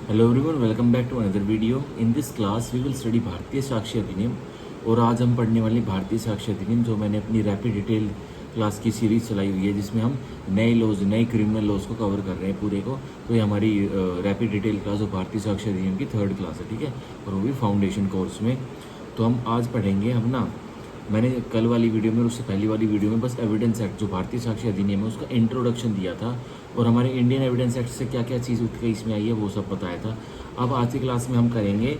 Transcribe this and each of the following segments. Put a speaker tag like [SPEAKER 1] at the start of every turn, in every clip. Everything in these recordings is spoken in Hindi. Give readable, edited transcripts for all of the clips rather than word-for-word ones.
[SPEAKER 1] Hello everyone, welcome back to another video. In this class we will study Bharatiya साक्ष्य अधिनियम। और आज हम पढ़ने वाले भारतीय साक्ष्य अधिनियम, जो मैंने अपनी रैपिड डिटेल क्लास की सीरीज़ चलाई हुई है, जिसमें हम नए लॉज, नए क्रिमिनल लॉज को कवर कर रहे हैं पूरे को। तो ये हमारी रैपिड डिटेल क्लास और भारतीय साक्ष्य अधिनियम की 3rd क्लास है, ठीक है, और वो भी फाउंडेशन कोर्स में। तो हम आज पढ़ेंगे मैंने कल वाली वीडियो में और उससे पहली वाली वीडियो में बस एविडेंस एक्ट, जो भारतीय साक्ष्य अधिनियम है, उसका इंट्रोडक्शन दिया था और हमारे इंडियन एविडेंस एक्ट से क्या क्या चीज़ उठ के इसमें आई है वो सब बताया था। अब आज की क्लास में हम करेंगे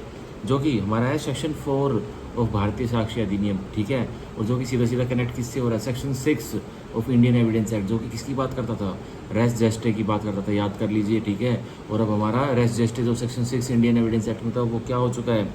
[SPEAKER 1] जो कि हमारा है सेक्शन 4 ऑफ भारतीय साक्ष्य अधिनियम, ठीक है, और जो कि सीधा सीधा कनेक्ट किससे हो रहा है, section 6 of Indian evidence act, जो कि किसकी बात करता था, रेस जेस्टे की बात करता था, याद कर लीजिए, ठीक है। और अब हमारा रेस जेस्टे जो सेक्शन 6 इंडियन एविडेंस एक्ट में था, वो क्या हो चुका है,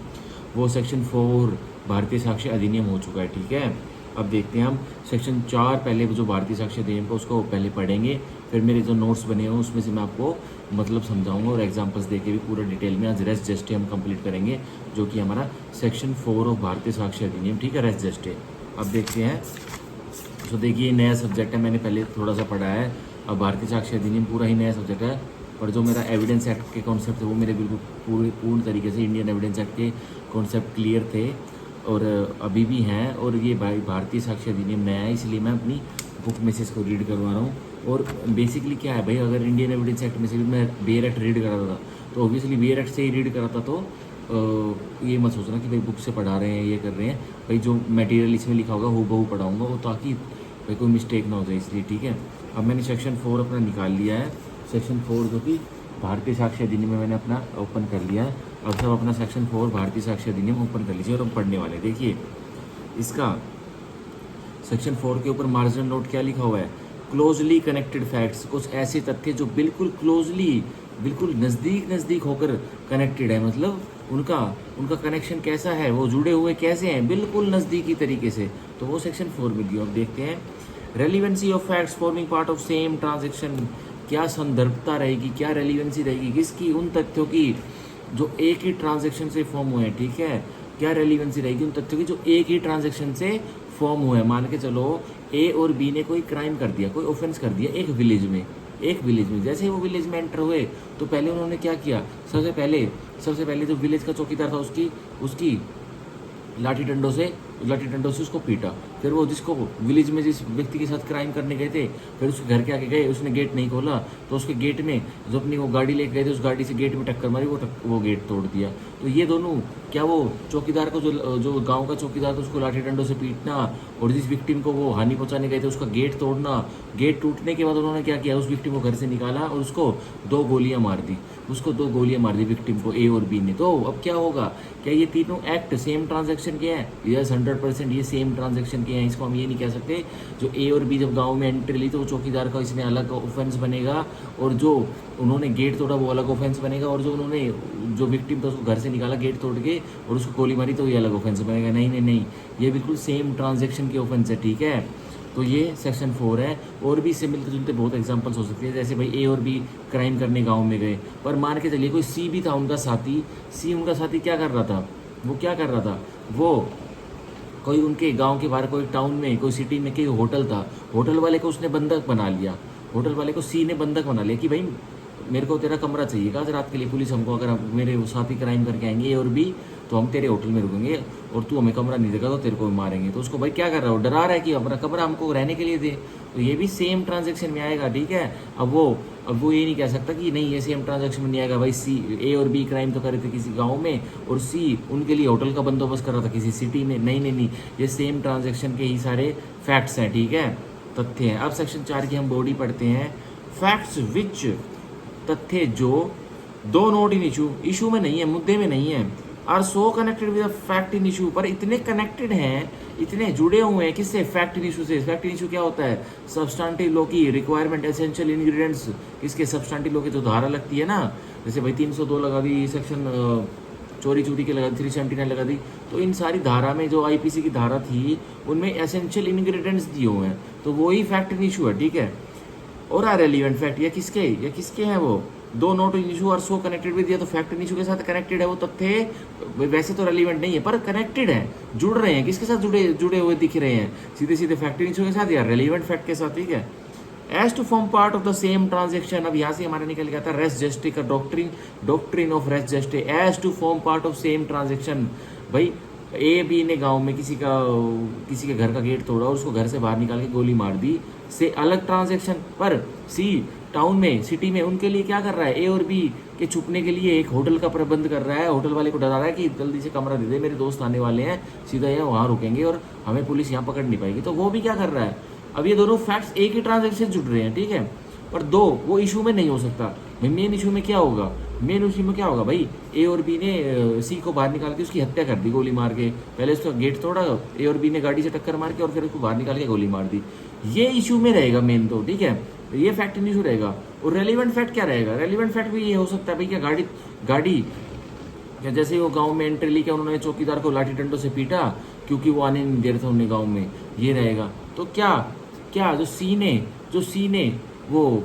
[SPEAKER 1] वो सेक्शन 4 भारतीय साक्ष्य अधिनियम हो चुका है, ठीक है। अब देखते हैं हम सेक्शन 4 पहले जो भारतीय साक्ष्य अधिनियम का उसको पहले पढ़ेंगे, फिर मेरे जो नोट्स बने हुए उसमें से मैं आपको मतलब समझाऊंगा और एग्जांपल्स देके भी पूरा डिटेल में आज रेस जेस्टे हम कंप्लीट करेंगे, जो कि हमारा सेक्शन 4 ऑफ भारतीय साक्ष्य अधिनियम, ठीक है, रेस जेस्टे। अब देखते हैं। तो देखिए, नया सब्जेक्ट है, मैंने पहले थोड़ा सा पढ़ा है। अब भारतीय साक्ष्य अधिनियम पूरा ही नया सब्जेक्ट है, और जो मेरा एविडेंस एक्ट के कॉन्सेप्ट है वो मेरे बिल्कुल पूर्ण तरीके से इंडियन एविडेंस एक्ट के कॉन्सेप्ट क्लियर थे और अभी भी हैं। और ये भारतीय साक्ष्य अधिनियम नया है, इसलिए मैं अपनी बुक में से इसको रीड करवा रहा हूँ। और बेसिकली क्या है भाई, अगर इंडियन एविडेंस एक्ट में से भी मैं बेयर एक्ट रीड कराता था तो ऑब्वियसली बेयर एक्ट से ही रीड कराता, तो ये मत सोचना कि भाई बुक से पढ़ा रहे हैं, ये कर रहे हैं। भाई जो मटेरियल इसमें लिखा होगा वो बहु पढ़ाऊँगा, वो ताकि भाई कोई मिस्टेक ना हो जाए, इसलिए, ठीक है। अब मैंने सेक्शन 4 अपना निकाल लिया है, सेक्शन 4 जो कि भारतीय साक्ष्य अधिनियम में मैंने अपना ओपन कर लिया है। अब सब अपना सेक्शन 4 भारतीय साक्ष्य अधिनियम ओपन कर लीजिए और हम पढ़ने वाले। देखिए, इसका सेक्शन 4 के ऊपर मार्जिनल नोट क्या लिखा हुआ है, क्लोजली कनेक्टेड फैक्ट्स, कुछ ऐसे तथ्य जो बिल्कुल क्लोजली, बिल्कुल नज़दीक होकर कनेक्टेड है, मतलब उनका उनका कनेक्शन कैसा है, वो जुड़े हुए कैसे हैं, बिल्कुल नज़दीकी तरीके से, तो वो सेक्शन 4 में दिया। अब देखते हैं, relevancy of facts forming part of same transaction, क्या संदर्भता रहेगी, क्या रेलिवेंसी रहेगी किसकी, उन तथ्यों की जो एक ही ट्रांजेक्शन से फॉर्म हुए हैं, ठीक है। क्या रेलिवेंसी रहेगी उन तथ्यों की जो एक ही ट्रांजेक्शन से फॉर्म हुए हैं। मान के चलो ए और बी ने कोई क्राइम कर दिया, कोई ऑफेंस कर दिया एक विलेज में। जैसे ही वो विलेज में एंटर हुए तो पहले उन्होंने क्या किया, सबसे पहले जो विलेज का चौकीदार था उसकी लाठी डंडों से उसको पीटा। फिर वो जिसको विलेज में जिस व्यक्ति के साथ क्राइम करने गए थे, फिर उसके घर के आगे गए, उसने गेट नहीं खोला तो उसके गेट में जो अपनी वो गाड़ी लेके गए थे, उस गाड़ी से गेट में टक्कर मारी, वो गेट तोड़ दिया। तो ये दोनों, क्या वो चौकीदार को जो गांव का चौकीदार था उसको लाठी डंडों से पीटना, और जिस विक्टिम को वो हानि पहुंचाने गए थे उसका गेट तोड़ना, गेट टूटने के बाद उन्होंने क्या किया, उस विक्टिम को घर से निकाला और उसको 2 गोलियां मार दी विक्टिम को, ए और बी ने। तो अब क्या होगा, क्या ये तीनों एक्ट सेम ट्रांजैक्शन के हैं? यस, 100% ये सेम ट्रांजैक्शन के हैं। इसको हम ये नहीं कह सकते जो ए और बी जब गांव में एंट्री ली तो वो चौकीदार का इसमें अलग ऑफेंस बनेगा, और जो उन्होंने गेट तोड़ा वो अलग ऑफेंस बनेगा, और जो विक्टिम था उसको घर से निकाला गेट तोड़ के और उसको गोली मारी तो ये अलग ऑफेंस बनेगा। नहीं, ये बिल्कुल सेम ट्रांजैक्शन के ऑफेंस है, ठीक है। तो ये सेक्शन 4 है। और भी इससे मिलते जुलते बहुत एग्जांपल्स हो सकते हैं, जैसे भाई ए और बी क्राइम करने गांव में गए, पर मान के चलिए कोई सी भी था उनका साथी क्या कर रहा था, वो कोई उनके गांव के बाहर कोई टाउन में, कोई सिटी में कोई होटल था, होटल वाले को उसने बंधक बना लिया, होटल वाले को सी ने बंधक बना लिया कि भाई मेरे को तेरा कमरा चाहिए आज रात के लिए, पुलिस हमको अगर मेरे साथी क्राइम करके आएंगे ए और बी तो हम तेरे होटल में रुकेंगे और तू हमें कमरा नहीं देगा तो तेरे को मारेंगे। तो उसको भाई क्या कर रहा है, डरा रहा है कि अपना कमरा हमको रहने के लिए दे। तो ये भी सेम ट्रांजेक्शन में आएगा, ठीक है। अब वो ये नहीं कह सकता कि नहीं ये सेम ट्रांजेक्शन में नहीं आएगा। भाई सी, ए और बी क्राइम तो कर रहे थे किसी गाँव में और सी उनके लिए होटल का बंदोबस्त कर रहा था किसी सिटी में। नहीं, ये सेम ट्रांजेक्शन के ही सारे फैक्ट्स हैं, ठीक है, तथ्य हैं। अब सेक्शन 4 की हम बॉडी पढ़ते हैं, फैक्ट्स विच, तथ्य जो दो नोट इन इशू में नहीं है, मुद्दे में नहीं है, are so connected with fact in issue, पर इतने कनेक्टेड हैं, इतने जुड़े हुए हैं किससे, फैक्ट इन इशू से। फैक्ट इन इशू क्या होता है, सब्सटेंटिव लॉ की रिक्वायरमेंट, एसेंशियल इंग्रेडिएंट्स किसके, सब्सटेंटिव लॉ की जो धारा लगती है ना, जैसे भाई 302 लगा दी, सेक्शन चोरी के लगा दी, 379 लगा दी, तो इन सारी धारा में जो आईपीसी की धारा थी उनमें एसेंशियल इंग्रेडिएंट्स दिए हुए हैं, तो वही फैक्ट इन इशू है, ठीक है। और आर रेलिवेंट फैक्ट, या किसके हैं वो, though not in issue are so connected with, या तो फैक्ट इन इशू के साथ कनेक्टेड है वो तथ्य, वैसे तो रेलिवेंट नहीं है पर कनेक्टेड है, जुड़ रहे हैं, किसके साथ जुड़े हुए दिख रहे हैं, सीधे फैक्ट इन इशू के साथ या रेलिवेंट फैक्ट के साथ, ठीक है। As to form part of the same transaction. अब यहाँ से हमारा निकल गया था रेस जेस्टे का doctrine of res gestae. As to form part of same transaction, भाई ए बी ने गांव में किसी के घर का गेट तोड़ा और उसको घर से बाहर निकाल के गोली मार दी, से अलग ट्रांजेक्शन। पर सी टाउन में, सिटी में उनके लिए क्या कर रहा है, ए और बी के छुपने के लिए एक होटल का प्रबंध कर रहा है, होटल वाले को डरा रहा है कि जल्दी से कमरा दे दे, मेरे दोस्त आने वाले हैं, सीधा यहाँ वहाँ रुकेंगे और हमें पुलिस यहाँ पकड़ नहीं पाएगी। तो वो भी क्या कर रहा है, अब ये दोनों फैक्ट्स एक ही ट्रांजेक्शन जुड़ रहे हैं, ठीक है, पर दो वो इशू में नहीं हो सकता। मेन इशू में क्या होगा, मेन इशू में क्या होगा भाई, ए और बी ने सी को बाहर निकाल के उसकी हत्या कर दी गोली मार के। पहले उसका गेट तोड़ा, ए और बी ने गाड़ी से टक्कर मार के और फिर उसको बाहर निकाल के गोली मार दी। ये इशू में रहेगा मेन तो, ठीक है, ये फैक्ट इन इशू रहेगा। और रेलिवेंट फैक्ट क्या रहेगा, रेलिवेंट फैक्ट भी ये हो सकता है भाई, क्या गाड़ी क्या जैसे वो गांव में एंट्री ली, क्या उन्होंने चौकीदार को लाठी डंडों से पीटा क्योंकि वो आने नहीं दे रहे थे उन्हें गाँव में, ये रहेगा। तो क्या जो सी ने वो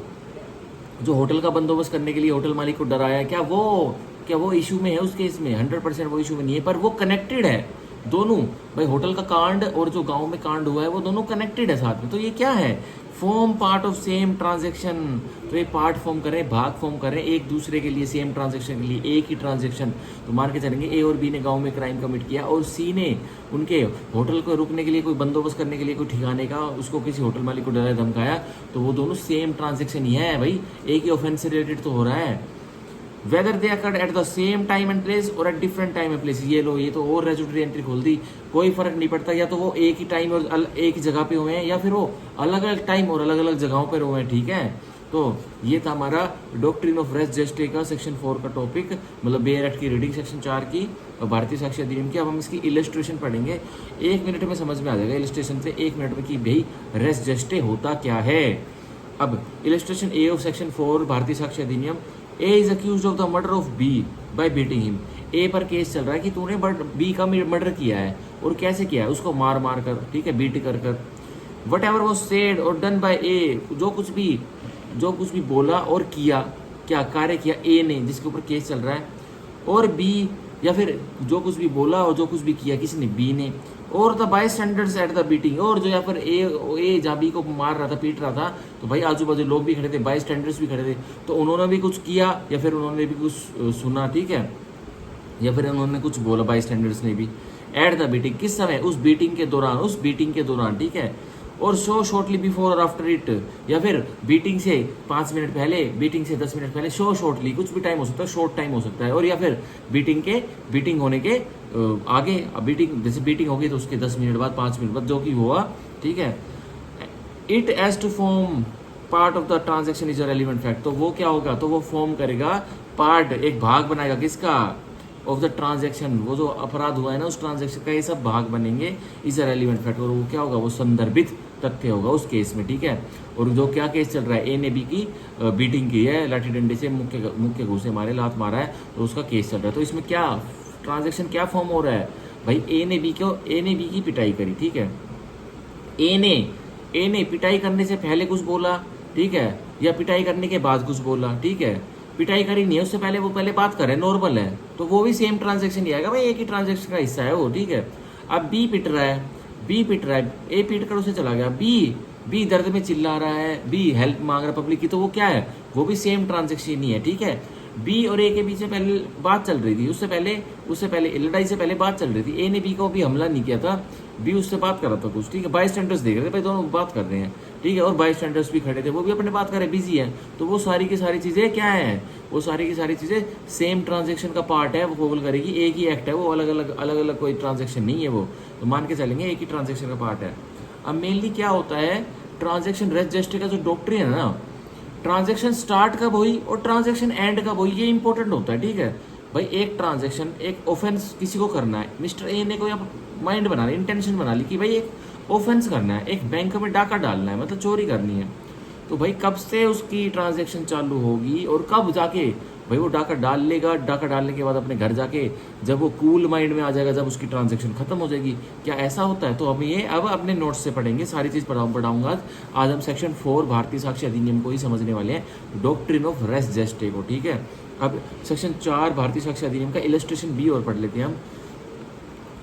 [SPEAKER 1] जो होटल का बंदोबस्त करने के लिए होटल मालिक को डराया, क्या वो इशू में है उस केस में? 100% वो इशू में नहीं है, पर वो कनेक्टेड है दोनों भाई। होटल का कांड और जो गांव में कांड हुआ है वो दोनों कनेक्टेड है साथ में। तो ये क्या है, form part of same transaction. तो एक पार्ट फॉर्म करें, भाग फॉर्म करें एक दूसरे के लिए, सेम ट्रांजेक्शन के लिए, एक ही ट्रांजेक्शन। तो मान के चलेंगे ए और बी ने गांव में क्राइम कमिट किया और सी ने उनके होटल को रुकने के लिए, कोई बंदोबस्त करने के लिए, कोई ठिकाने का, उसको किसी होटल मालिक को डराया धमकाया, तो वो दोनों सेम ट्रांजेक्शन ही है भाई, एक ही ऑफेंस से रिलेटेड तो हो रहा है। Whether they occurred at the same time and place और at different time and place. ये लो, ये तो और रेजुटरी एंट्री खोल दी, कोई फर्क नहीं पड़ता, या तो वो एक ही टाइम और एक ही जगह पे हुए हैं, या फिर वो अलग अलग टाइम और अलग अलग जगहों पर हुए हैं, ठीक है। तो ये था हमारा डॉक्ट्रिन ऑफ रेस जेस्टे का सेक्शन 4 का टॉपिक, मतलब बेयर एक्ट की रीडिंग सेक्शन 4 की और भारतीय साक्ष्य अधिनियम की। अब हम इसकी इलस्ट्रेशन पढ़ेंगे, 1 मिनट में समझ में आ जाएगा इलस्ट्रेशन से, 1 मिनट में कि भाई रेस जेस्टे होता क्या है। अब इलस्ट्रेशन ए ऑफ सेक्शन 4 भारतीय साक्ष्य अधिनियम। A is accused of the murder of B by beating him. A पर केस चल रहा है कि तूने बी का मर्डर किया है, और कैसे किया है, उसको मार कर, ठीक है, बीट कर। वट एवर वॉज सेड और डन बाय ए, जो कुछ भी बोला और किया, क्या कार्य किया ए ने, जिसके ऊपर केस चल रहा है, और बी, या फिर जो कुछ भी बोला और जो कुछ भी किया किसने, बी ने, और the by standards at the beating, और जो या फिर ए जहाँ बी को मार रहा था, पीट रहा था, तो भाई आजू बाजू लोग भी खड़े थे, बाई स्टैंडर्ड्स भी खड़े थे, तो उन्होंने भी कुछ किया या फिर उन्होंने भी कुछ सुना, ठीक है, या फिर उन्होंने कुछ बोला बाई स्टैंडर्ड्स ने भी। एट द बीटिंग, किस समय, उस बीटिंग के दौरान, ठीक है, और सो शॉर्टली बिफोर और आफ्टर इट, या फिर बीटिंग से 5 मिनट पहले, बीटिंग से 10 मिनट पहले, सो शॉर्टली, कुछ भी टाइम हो सकता है, शॉर्ट टाइम हो सकता है, और या फिर बीटिंग होने के आगे, बीटिंग जैसे बीटिंग होगी तो उसके 10 मिनट बाद, 5 मिनट बाद, जो कि हुआ, ठीक है। It as to form part of the transaction is a relevant fact. तो वो क्या होगा, तो वो फॉर्म करेगा पार्ट, एक भाग बनाएगा किसका, ऑफ द ट्रांजेक्शन, वो जो अपराध हुआ है ना उस ट्रांजेक्शन का, ये सब भाग बनेंगे, इज अ रेलिवेंट फैक्ट। और वो क्या होगा, वो संदर्भित तथ्य होगा उस केस में, ठीक है। और जो क्या केस चल रहा है, ए ने बी की बीटिंग की है, लाठी डंडे से मुख्य घूसे मारे, लात मारा है, तो उसका केस चल रहा है। तो इसमें क्या ट्रांजेक्शन क्या फॉर्म हो रहा है भाई, ए ने बी की पिटाई करी, ठीक है, ए ने पिटाई करने से पहले कुछ बोला, ठीक है, या पिटाई करने के बाद कुछ बोला, ठीक है, पिटाई करी नहीं है उससे पहले, वो पहले बात कर रहे हैं, नॉर्मल है, तो वो भी सेम ट्रांजेक्शन ही आएगा भाई, एक ही ट्रांजेक्शन का हिस्सा है वो, ठीक है। अब बी पिट रहा है, ए पीट कर उसे चला गया, बी दर्द में चिल्ला रहा है, बी हेल्प मांग रहा है पब्लिक की, तो वो क्या है, वो भी सेम ट्रांजेक्शन ही है, ठीक है। बी और ए के बीच में पहले बात चल रही थी, उससे पहले लड़ाई से पहले बात चल रही थी, ए ने बी को भी हमला नहीं किया था, बी उससे बात कर रहा था कुछ, ठीक है, बाई स्टैंडर्ड्स देख रहे थे भाई, दोनों बात कर रहे हैं, ठीक है, और बाई स्टैंडर्ड्स भी खड़े थे, वो भी अपने बात कर रहे, बिजी है, तो वो सारी की सारी चीजें क्या है, वो सारी की सारी चीजें सेम ट्रांजेक्शन का पार्ट है, वो कोबल करेगी, एक ही एक्ट है, वो अलग अलग कोई ट्रांजेक्शन नहीं है वो, तो मान के चलेंगे एक ही ट्रांजेक्शन का पार्ट है। अब मेनली क्या होता है, ट्रांजेक्शन रेस जेस्टे का जो डॉक्ट्रिन है ना, ट्रांजेक्शन स्टार्ट कब हुई और ट्रांजेक्शन एंड कब हुई, ये इंपॉर्टेंट होता है, ठीक है भाई। एक ट्रांजेक्शन, एक ऑफेंस किसी को करना है, मिस्टर ए ने कोई माइंड बना ली, इंटेंशन बना ली कि भाई एक ऑफेंस करना है, एक बैंक में डाका डालना है, मतलब चोरी करनी है, तो भाई कब से उसकी ट्रांजेक्शन चालू होगी और कब जाके भाई वो डाका डाल लेगा, डाका डालने के बाद अपने घर जाके जब वो कूल माइंड में आ जाएगा, जब उसकी ट्रांजेक्शन खत्म हो जाएगी, क्या ऐसा होता है। तो हम ये अब अपने नोट्स से पढ़ेंगे, सारी चीज़ पढ़ाऊंगा आज हम सेक्शन 4 भारतीय साक्ष्य अधिनियम को ही समझने वाले हैं, डॉक्ट्रिन ऑफ रेस जेस्टे को, ठीक है। अब सेक्शन 4 भारतीय साक्ष्य अधिनियम का इलस्ट्रेशन बी और पढ़ लेते हैं हम।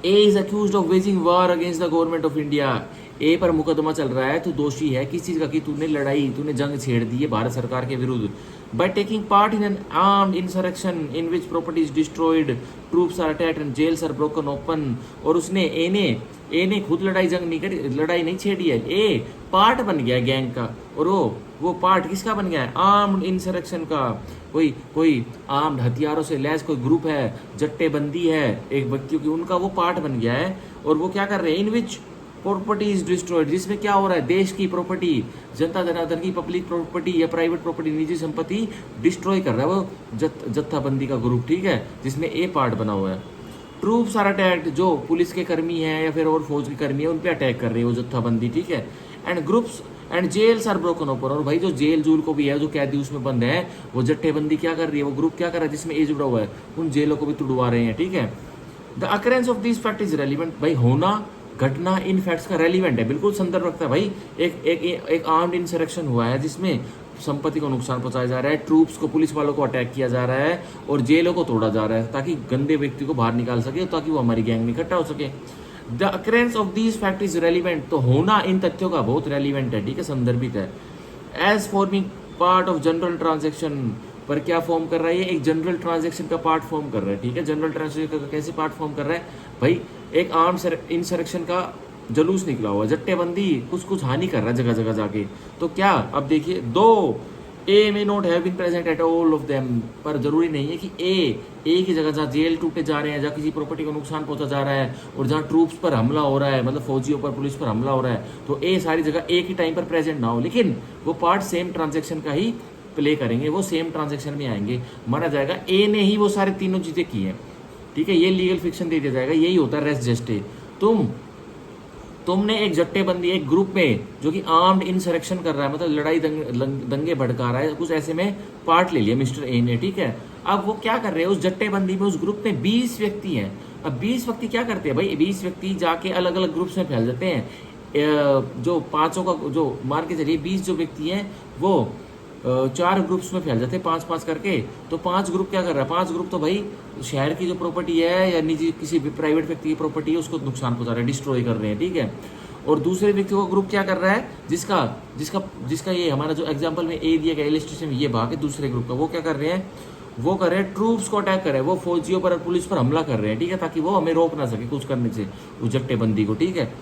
[SPEAKER 1] A is accused of waging war against the government of India. A पर मुकदमा चल रहा है, तू दोषी है किस चीज़ का, कि तूने लड़ाई, तूने जंग छेड़ दी है भारत सरकार के विरुद्ध, by taking part in an armed insurrection in which property is destroyed, troops are attacked and jails are broken open. और उसने ए ने खुद लड़ाई जंग नहीं करी, लड़ाई नहीं छेड़ी है, ए पार्ट बन गया गैंग का, और वो पार्ट किसका बन गया है, आर्म्ड इंसरेक्शन का। कोई आर्म्ड हथियारों से लैस कोई ग्रुप है, जट्टेबंदी है एक व्यक्तियों की, उनका वो पार्ट बन गया है। और वो क्या कर रहे हैं, इन विच प्रॉपर्टी इज डिस्ट्रॉयड, जिसमें क्या हो रहा है, देश की प्रॉपर्टी, जनता जनार्दन की पब्लिक प्रॉपर्टी या प्राइवेट प्रॉपर्टी, निजी संपत्ति डिस्ट्रॉय कर रहा है वो जत्थाबंदी का ग्रुप, ठीक है, जिसमें ए पार्ट बना हुआ है। ट्रूप्स आर अटैक्ड, जो पुलिस के कर्मी हैं या फिर और फौज के कर्मी है, उन पे अटैक कर रही है वो जत्थाबंदी, ठीक है। And groups and jails are broken open, और भाई जो जेल जूल को भी है, जो कैदी उसमें बंद है, वो जट्टेबंदी क्या कर रही है, वो ग्रुप क्या कर रहा है जिसमें ए जुड़ा हुआ है, उन जेलों को भी तुड़वा रहे हैं, ठीक है। The occurrence of this fact is relevant, भाई होना घटना इन फैक्ट्स का रेलिवेंट है, बिल्कुल संदर्भ रखता है भाई। एक आर्म्ड इंसरेक्शन हुआ है जिसमें संपत्ति को नुकसान पहुंचाया जा रहा है, ट्रूप्स को, पुलिस वालों को अटैक किया जा रहा है, और जेलों को तोड़ा जा रहा है ताकि गंदे व्यक्ति को बाहर निकाल सके, ताकि वो हमारी गैंग में इकट्ठा हो सके। The occurrence of this fact is relevant, तो होना इन तथ्यों का बहुत रेलिवेंट है, ठीक है, संदर्भित है। As forming part of general transaction, पर क्या फॉर्म कर रहा है, ये एक जनरल ट्रांजेक्शन का पार्ट फॉर्म कर रहा है, ठीक है। जनरल ट्रांजेक्शन का कैसे पार्ट फॉर्म कर रहा है भाई, एक आर्म इंसरेक्शन का जुलूस निकला हुआ, जट्टेबंदी कुछ हानि कर रहा है जगह जगह जाके। तो क्या, अब देखिए, though they may not have been present at all of them, पर जरूरी नहीं है कि ए की जगह जहाँ जेल टूटे जा रहे हैं, जहाँ किसी प्रॉपर्टी को नुकसान पहुंचा जा रहा है, और जहाँ ट्रूप्स पर हमला हो रहा है, मतलब फौजियों पर, पुलिस पर हमला हो रहा है, तो ए सारी जगह एक ही टाइम पर प्रेजेंट ना हो, लेकिन वो पार्ट सेम ट्रांजेक्शन का ही प्ले करेंगे, वो सेम ट्रांजेक्शन में आएंगे। माना जाएगा ए ने ही वो सारे तीनों चीजें की हैं, ठीक है, ये लीगल फिक्शन दे दिया जाएगा, यही होता है रेस जस्टे। तुमने एक जट्टेबंदी, एक ग्रुप में जो कि आर्म्ड इंसरेक्शन कर रहा है, मतलब लड़ाई दंगे भड़का रहा है, कुछ ऐसे में पार्ट ले लिया मिस्टर ए ने, ठीक है। अब वो क्या कर रहे हैं, उस जट्टेबंदी में, उस ग्रुप में 20 व्यक्ति हैं। अब 20 व्यक्ति क्या करते हैं भाई, 20 व्यक्ति जाके अलग अलग ग्रुप्स में फैल जाते हैं। जो पांचों का, जो मान के चलिए 20 जो व्यक्ति हैं वो 4 ग्रुप्स में फैल जाते हैं, 5-5 करके। तो 5 ग्रुप क्या कर रहा है, 5 ग्रुप तो भाई शहर की जो प्रॉपर्टी है या निजी किसी भी प्राइवेट व्यक्ति की प्रॉपर्टी है उसको नुकसान पहुंचा रहे हैं, डिस्ट्रॉय कर रहे हैं, ठीक है। और दूसरे व्यक्ति को ग्रुप क्या कर रहा है, जिसका ये हमारा जो एग्जाम्पल में ए दिया गया इलस्ट्रेशन में, ये भाग है दूसरे ग्रुप का, वो क्या कर रहे हैं, वो कर रहे हैं ट्रूप्स को अटैक कर रहे हैं, वो फौजियों पर और पुलिस पर हमला कर रहे हैं, ठीक है, ताकि वो हमें रोक ना सके कुछ करने से, उस जट्टेबंदी को, ठीक है।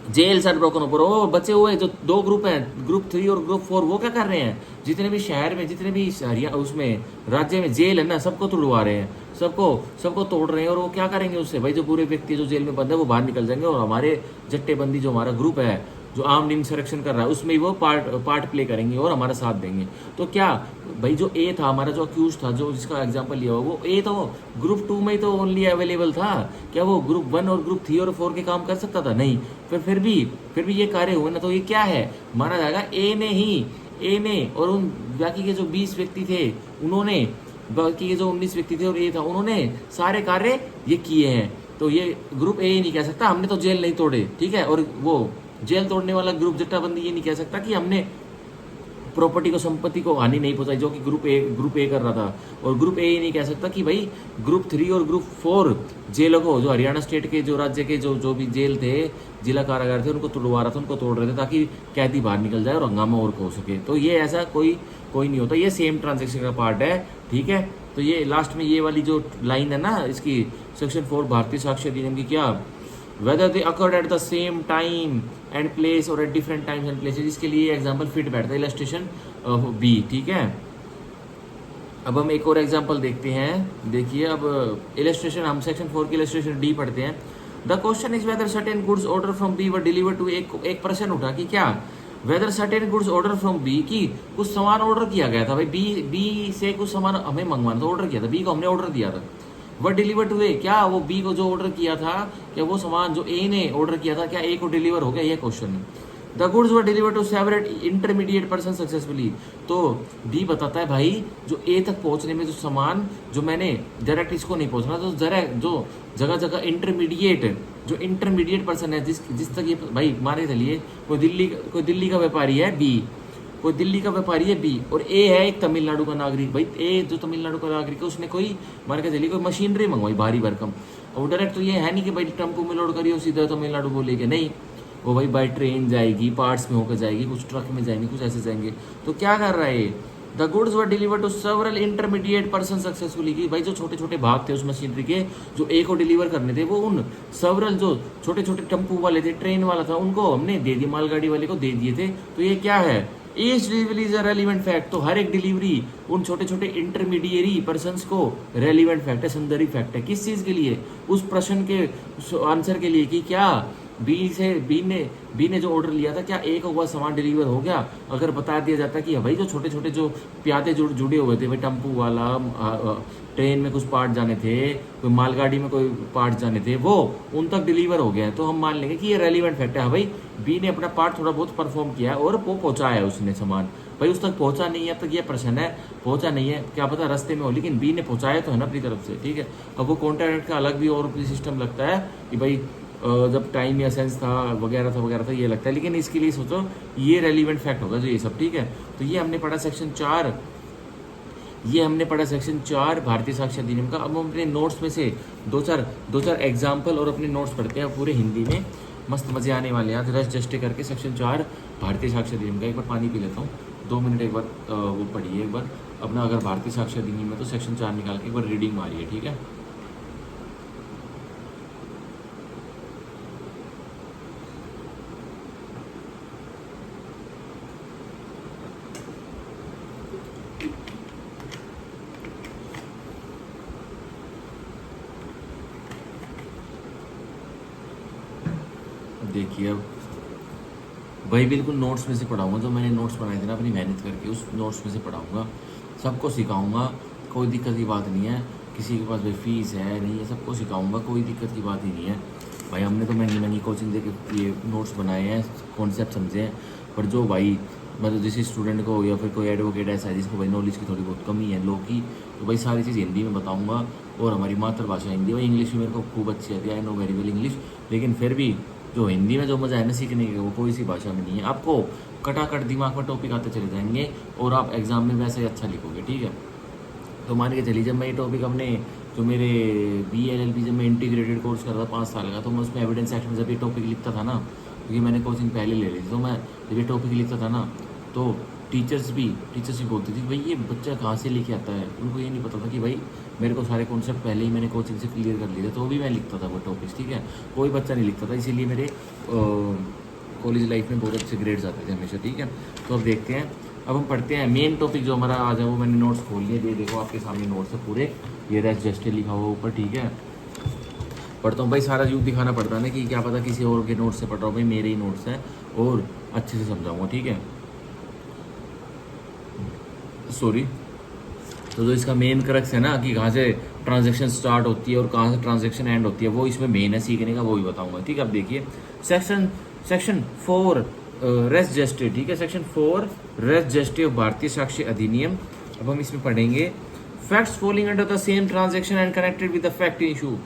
[SPEAKER 1] जेल सर ब्रोकन ओपर, वो बचे हुए जो 2 ग्रुप हैं, ग्रुप 3 और ग्रुप 4, वो क्या कर रहे हैं, जितने भी शहर में, जितने भी हरियाणा उसमें राज्य में जेल है ना, सबको तोड़वा रहे हैं, सबको तोड़ रहे हैं। और वो क्या करेंगे उससे भाई, जो पूरे व्यक्ति जो जेल में बंद है वो बाहर निकल जाएंगे, और हमारे जट्टेबंदी जो हमारा ग्रुप है जो आर्म्ड इंसरेक्शन कर रहा है उसमें वो पार्ट प्ले करेंगे और हमारा साथ देंगे। तो क्या भाई, जो ए था हमारा, जो अक्यूज था, जो जिसका एग्जांपल लिया हुआ, वो ए तो ग्रुप 2 में ही तो ओनली अवेलेबल था, क्या वो ग्रुप 1 और ग्रुप 3 और 4 के काम कर सकता था, नहीं। फिर भी ये कार्य हुए ना, तो ये क्या है, माना जाएगा ए ने और उन बाकी के जो 20 व्यक्ति थे उन्होंने, बाकी के जो 19 व्यक्ति थे और ए था, उन्होंने सारे कार्य ये किए हैं। तो ये ग्रुप ए नहीं कह सकता हमने तो जेल नहीं तोड़े, ठीक है। और वो जेल तोड़ने वाला ग्रुप जट्टाबंदी ये नहीं कह सकता कि हमने प्रॉपर्टी को, संपत्ति को हानि नहीं पहुंचाई, जो कि ग्रुप ए कर रहा था। और ग्रुप ए नहीं कह सकता कि भाई ग्रुप 3 और ग्रुप 4 जेलों को, जो हरियाणा स्टेट के, जो राज्य के जो भी जेल थे, जिला कारागार थे, उनको तोड़वा रहा था, उनको तोड़ रहे थे ताकि कैदी बाहर निकल जाए और हंगामा और हो सके। तो ये ऐसा कोई नहीं होता, ये सेम ट्रांजेक्शन का पार्ट है, ठीक है। तो ये लास्ट में ये वाली जो लाइन है ना इसकी, सेक्शन 4 भारतीय साक्ष्य अधिनियम की, क्या, whether they occurred at the same time and place or at different times and places, इसके लिए एग्जाम्पल फिट बैठता है, इलस्ट्रेशन बी, ठीक है। अब हम एक और एग्जाम्पल देखते हैं, देखिए अब इलस्ट्रेशन, हम सेक्शन 4 की इलस्ट्रेशन डी पढ़ते हैं। The question is whether certain goods order from B were deliver to, एक प्रश्न उठा कि क्या whether certain goods order from B, की कुछ सामान ऑर्डर किया गया था भाई, बी से कुछ सामान हमें मंगवाना था, ऑर्डर किया था, बी को हमने ऑर्डर दिया था, वह डिलीवर टू ए, क्या वो बी को जो ऑर्डर किया था, क्या वो सामान जो ए ने ऑर्डर किया था, क्या ए को डिलीवर हो गया, ये क्वेश्चन है। The goods were deliver to several intermediate person successfully, तो बी बताता है भाई जो ए तक पहुंचने में जो सामान, जो मैंने डायरेक्ट इसको नहीं पहुंचना, तो जो जगह जगह इंटरमीडिएट पर्सन है, जिस तक ये भाई मारे चलिए, कोई दिल्ली का व्यापारी है बी, कोई दिल्ली का व्यापारी है बी, और ए है एक तमिलनाडु का नागरिक। भाई ए जो तमिलनाडु का नागरिक है उसने कोई मान के चलिए कोई मशीनरी मंगवाई भारी भरकम, और डायरेक्ट तो ये है नहीं कि भाई टेम्पो में लोड करिए सीधा तमिलनाडु बोलेगे, नहीं, वो भाई बाई ट्रेन जाएगी, पार्ट्स में होकर जाएगी, कुछ ट्रक में जाएंगे, कुछ ऐसे जाएंगे। तो क्या कर रहा है ये, the goods were deliver to several intermediate person successfully, कि भाई जो छोटे छोटे भाग थे उस मशीनरी के जो एक को डिलीवर करने थे, वो उन सेवरल जो छोटे छोटे टेम्पू वाले थे, ट्रेन वाला था, उनको हमने दे दिए, मालगाड़ी वाले को दे दिए थे। तो ये क्या है, each delivery is a relevant fact. तो हर एक डिलीवरी उन छोटे छोटे इंटरमीडिएरी पर्सन्स को रेलिवेंट फैक्ट है, संदर्भिक फैक्ट है। किस चीज के लिए, उस प्रश्न के आंसर के लिए कि क्या बी ने जो ऑर्डर लिया था, क्या एक हुआ सामान डिलीवर हो गया। अगर बता दिया जाता कि भाई जो छोटे छोटे जो प्यादे जुड़े हुए थे, भाई टेम्पू वाला, ट्रेन में कुछ पार्ट जाने थे, कोई मालगाड़ी में कोई पार्ट जाने थे, वो उन तक डिलीवर हो गया है, तो हम मान लेंगे कि ये रेलिवेंट फैक्ट है। हाँ भाई, बी ने अपना पार्ट थोड़ा बहुत परफॉर्म किया है और वो पहुंचाया है उसने सामान। भाई उस तक पहुंचा नहीं है, अब तक ये प्रश्न है, पहुंचा नहीं है, क्या पता रास्ते में हो, लेकिन बी ने पहुंचाया तो है ना अपनी तरफ से, ठीक है। अब वो कॉन्ट्रैक्ट का अलग भी और भी सिस्टम लगता है कि भाई जब टाइम या सेंस था वगैरह था ये लगता है, लेकिन इसके लिए सोचो ये रेलिवेंट फैक्ट होगा जो ये सब, ठीक है। तो ये हमने पढ़ा सेक्शन 4, ये हमने पढ़ा सेक्शन 4 भारतीय साक्ष्य अधिनियम का। अब हम अपने नोट्स में से दो चार एग्जाम्पल और अपने नोट्स पढ़ते हैं पूरे हिंदी में, मस्त मजे आने वाले हैं। रस जस्टे करके सेक्शन 4 भारतीय साक्ष्य अधिनियम का, एक बार पानी पी लेता हूँ, 2 मिनट एक बार वो पढ़िए एक बार अपना। अगर भारतीय साक्ष्य अधिनियम में तो सेक्शन 4 निकाल के एक बार रीडिंग मारिए, ठीक है। देखिए अब भाई बिल्कुल नोट्स में से पढ़ाऊंगा, जो मैंने नोट्स बनाए थे ना अपनी मेहनत करके, उस नोट्स में से पढ़ाऊंगा, सबको सिखाऊंगा, कोई दिक्कत की बात नहीं है। किसी के पास भाई फीस है नहीं है, सबको सिखाऊंगा, कोई दिक्कत की बात ही नहीं है। भाई हमने तो महंगी महंगी कोचिंग दे के ये नोट्स बनाए हैं, कॉन्सेप्ट समझे हैं, पर जो भाई मतलब जिस स्टूडेंट को या फिर कोई एडवोकेट ऐसा है जिसको भाई नॉलेज की थोड़ी बहुत कमी है लोग की, तो भाई सारी चीज़ हिंदी में बताऊँगा। और हमारी मातृभाषा हिंदी, भाई इंग्लिश भी मेरे को खूब अच्छी आती है, I know very well English, लेकिन फिर भी जो हिंदी में जो मज़ा है ना सीखने का, वो कोई सी भाषा में नहीं है। आपको कटाकट दिमाग में टॉपिक आते चले जाएंगे और आप एग्जाम में वैसे ही अच्छा लिखोगे, ठीक है। तो मान के चलिए जब मैं ये टॉपिक अपने जो मेरे BLLB जब मैं इंटीग्रेटेड कोर्स कर रहा था 5 साल का, तो मैं उसमें एविडेंस एक्ट में जब ये टॉपिक लिखता था ना, क्योंकि मैंने कोचिंग पहले ले ली थी, तो मैं जब ये टॉपिक लिखता था ना, तो टीचर्स भी बोलती थी भाई ये बच्चा कहाँ से लेके आता है। उनको ये नहीं पता था कि भाई मेरे को सारे कॉन्सेप्ट पहले ही मैंने कोचिंग से क्लियर कर लिए थे, तो भी मैं लिखता था वो टॉपिक्स, ठीक है। कोई बच्चा नहीं लिखता था, इसीलिए मेरे कॉलेज लाइफ में बहुत अच्छे ग्रेड्स आते थे हमेशा, ठीक है। तो अब देखते हैं, अब हम पढ़ते हैं मेन टॉपिक जो हमारा आज है, वो मैंने नोट्स खोल लिए, ये देखो आपके सामने नोट्स है पूरे, ये रेस्ट जस्टे लिखा हुआ ऊपर, ठीक है। पढ़ता हूँ भाई, सारा यूँ दिखाना पड़ता है ना कि क्या पता किसी और के नोट्स से पढ़ रहा हूँ, भाई मेरे ही नोट्स हैं और अच्छे से समझाऊँगा, ठीक है। सॉरी, तो जो इसका मेन क्रक्स है ना कि कहाँ से ट्रांजैक्शन स्टार्ट होती है और कहाँ से ट्रांजैक्शन एंड होती है, वो इसमें मेन है सीखने का, वो भी बताऊंगा, ठीक है। अब देखिए सेक्शन 4 रेस्ट जस्टे, ठीक है। सेक्शन 4 रेस्ट जस्टे ऑफ भारतीय साक्ष्य अधिनियम। अब हम इसमें पढ़ेंगे facts falling under the same transaction and connected with the fact issue.